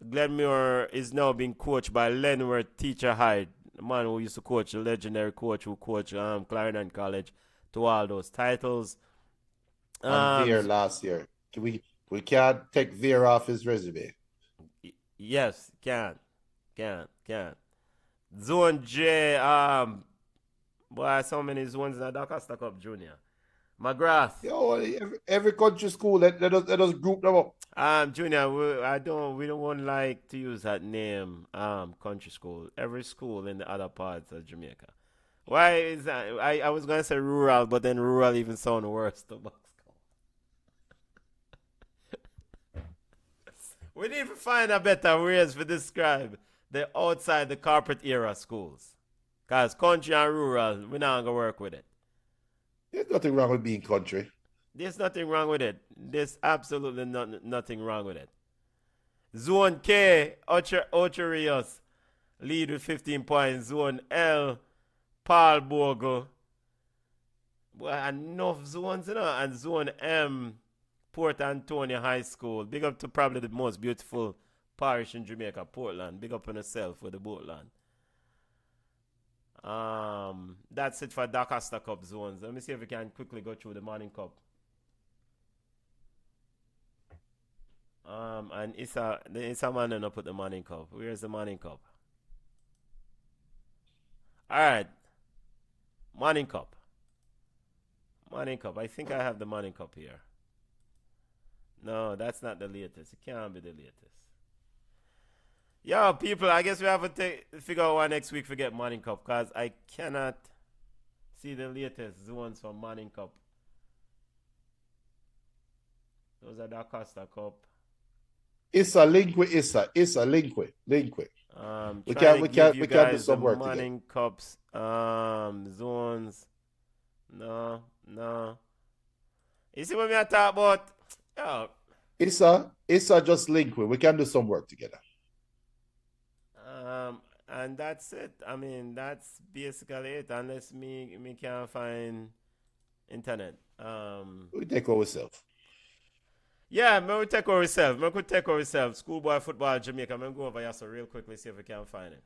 Glenmuir is now being coached by Lenworth Teacher Hyde, the man who used to coach, the legendary coach who coached Clarendon College to all those titles. And Veer last year. We can't take Veer off his resume. Yes, can. Zone J, boy, so many zones in the Doncaster Cup Junior. McGrath. Yo, every country school, let us group them up. Junior, we don't want like to use that name, country school. Every school in the other parts of Jamaica. Why is that? I was gonna say rural, but then rural even sound worse to Box. We need to find a better ways to describe the outside the corporate era schools. Cause country and rural, we're not gonna work with it. There's nothing wrong with being country. There's nothing wrong with it. There's absolutely nothing wrong with it. Zone K, Ocho Rios lead with 15 points. Zone L, Paul Bogle. Well, enough zones, you know. And Zone M, Port Antonio High School. Big up to probably the most beautiful parish in Jamaica, Portland. Big up on yourself with the boatland. That's it for Dakasta Cup zones. Let me see if we can quickly go through the Morning Cup. And Issa man did not put the Morning Cup. Where's the Morning Cup? Alright. Morning Cup. Morning Cup. I think I have the Morning Cup here. No, that's not the latest. It can't be the latest. Yo, people, I guess we have to figure out why next week we get Morning Cup, because I cannot see the latest zones for Morning Cup. Those are the Costa Cup. Issa, link with Issa. Issa, link with. We can do some work Morning together. Cups, zones. No. You see what I talk about? Yo. Issa, just link with. We can do some work together. And that's it. I mean, that's basically it. Unless me can't find internet. We take ourselves. Yeah, we take ourselves. We could take ourselves. Schoolboy football Jamaica. I'm going to go over here so real quickly, see if we can find it.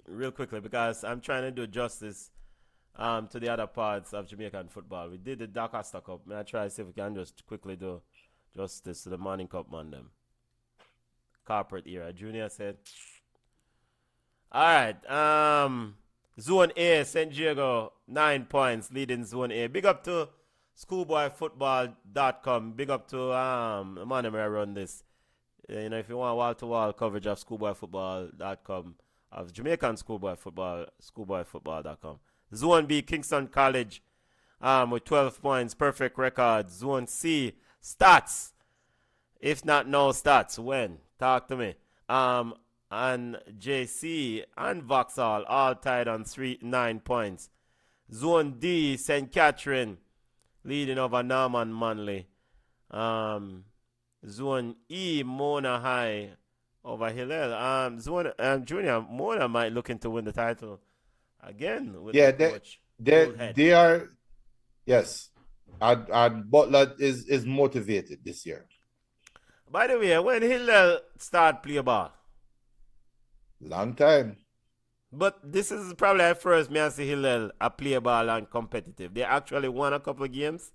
Real quickly, because I'm trying to do justice to the other parts of Jamaican football. We did the Dakasta Cup. I try to see if we can just quickly do justice to the Morning Cup man them. Corporate era. Junior said. Alright. Zone A, St. Diego, 9 points, leading Zone A. Big up to schoolboyfootball.com. Big up to the man who run this. If you want wall-to-wall coverage of schoolboyfootball.com, of Jamaican schoolboy football, schoolboyfootball.com. Zone B, Kingston College, with 12 points, perfect record. Zone C, stats. If not no stats, when? Talk to me. And JC and Vauxhall all tied on 9 points. Zone D, St. Catherine leading over Norman Manley. Zone E, Mona High over Hillel. Zone Junior, Mona might look to win the title again with the coach. They are, yes. And Butler is motivated this year. By the way, when Hillel start play ball? Long time. But this is probably at first me and see Hillel a play ball and competitive. They actually won a couple of games.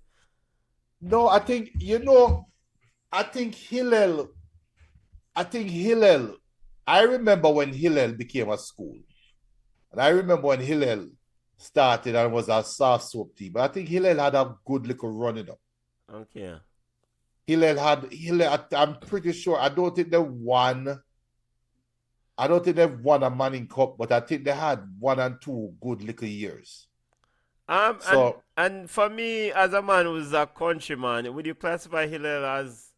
No, I think Hillel, I remember when Hillel became a school. And I remember when Hillel started and was a soft soap team. But I think Hillel had a good little run it up. Okay. I'm pretty sure, I don't think they've won a Manning Cup, but I think they had 1 and 2 good little years. And for me, as a man who's a countryman, would you classify Hillel as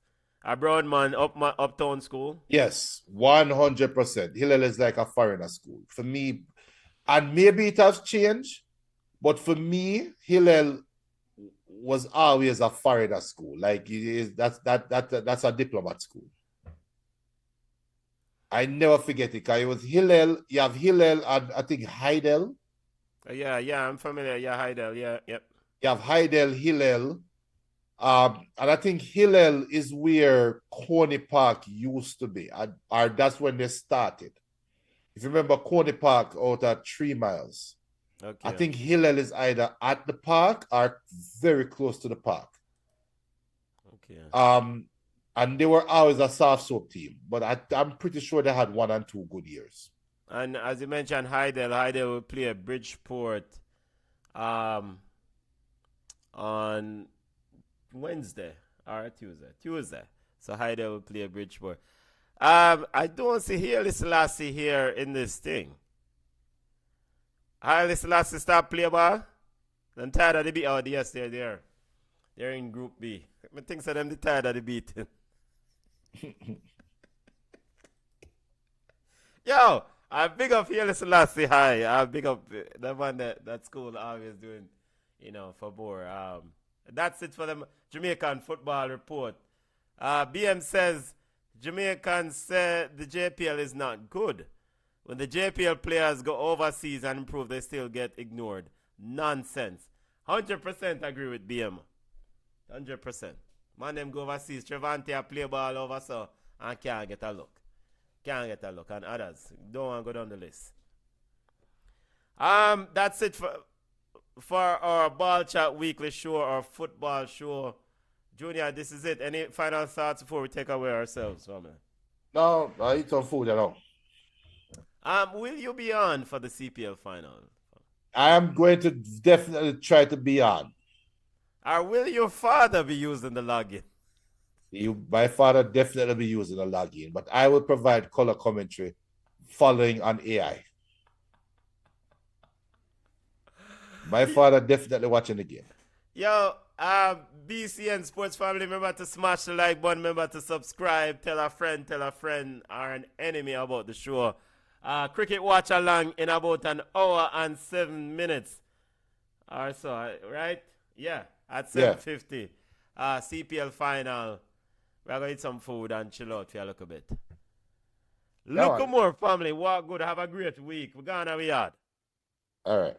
a brown man uptown school? Yes, 100%. Hillel is like a foreigner school. For me, and maybe it has changed, but for me, Hillel was always a foreigner school. Like that's a diplomat school. I never forget it, because it was Hillel. You have Hillel and I think Heidel. Yeah, I'm familiar. Yeah, Heidel. Yeah, yep. You have Heidel, Hillel. And I think Hillel is where Coney Park used to be. Or that's when they started. If you remember Coney Park out at 3 miles. Okay. I think Hillel is either at the park or very close to the park. Okay. And they were always a soft soap team, but I'm pretty sure they had 1 and 2 good years. And as you mentioned, Heidel will play at Bridgeport on Wednesday or Tuesday. So Haida will play Bridgeport. I don't see Haile Selassie here in this thing. Haile Selassie start play ball. I'm tired of the beat. Oh, yes, they're there. They're in Group B. I think so them the tired of the beating. Yo, I big up Haile Selassie High. I big up the one that school always doing, for Boer. That's it for the Jamaican football report. BM says Jamaicans say the JPL is not good. When the JPL players go overseas and improve, they still get ignored. Nonsense. 100% agree with BM. 100%. Man, them go overseas. Trivante play ball over so and can't get a look. And others don't want to go down the list. That's it for our BallChat Weekly show, our football show. Junior, this is it. Any final thoughts before we take away ourselves, family? No, I eat some food, Will you be on for the CPL final? I am going to definitely try to be on. Or will your father be using the login? My father definitely be using a login, but I will provide color commentary following on AI. My father definitely watching the game. Yo, BCN Sports Family, remember to smash the like button, remember to subscribe, tell a friend or an enemy about the show. Cricket watch along in about an hour and 7 minutes. Or so, right? Yeah, at 7:50. CPL final. We're going to eat some food and chill out for a little bit. Look more, family. Walk good. Have a great week. We're going to Yawd. All right.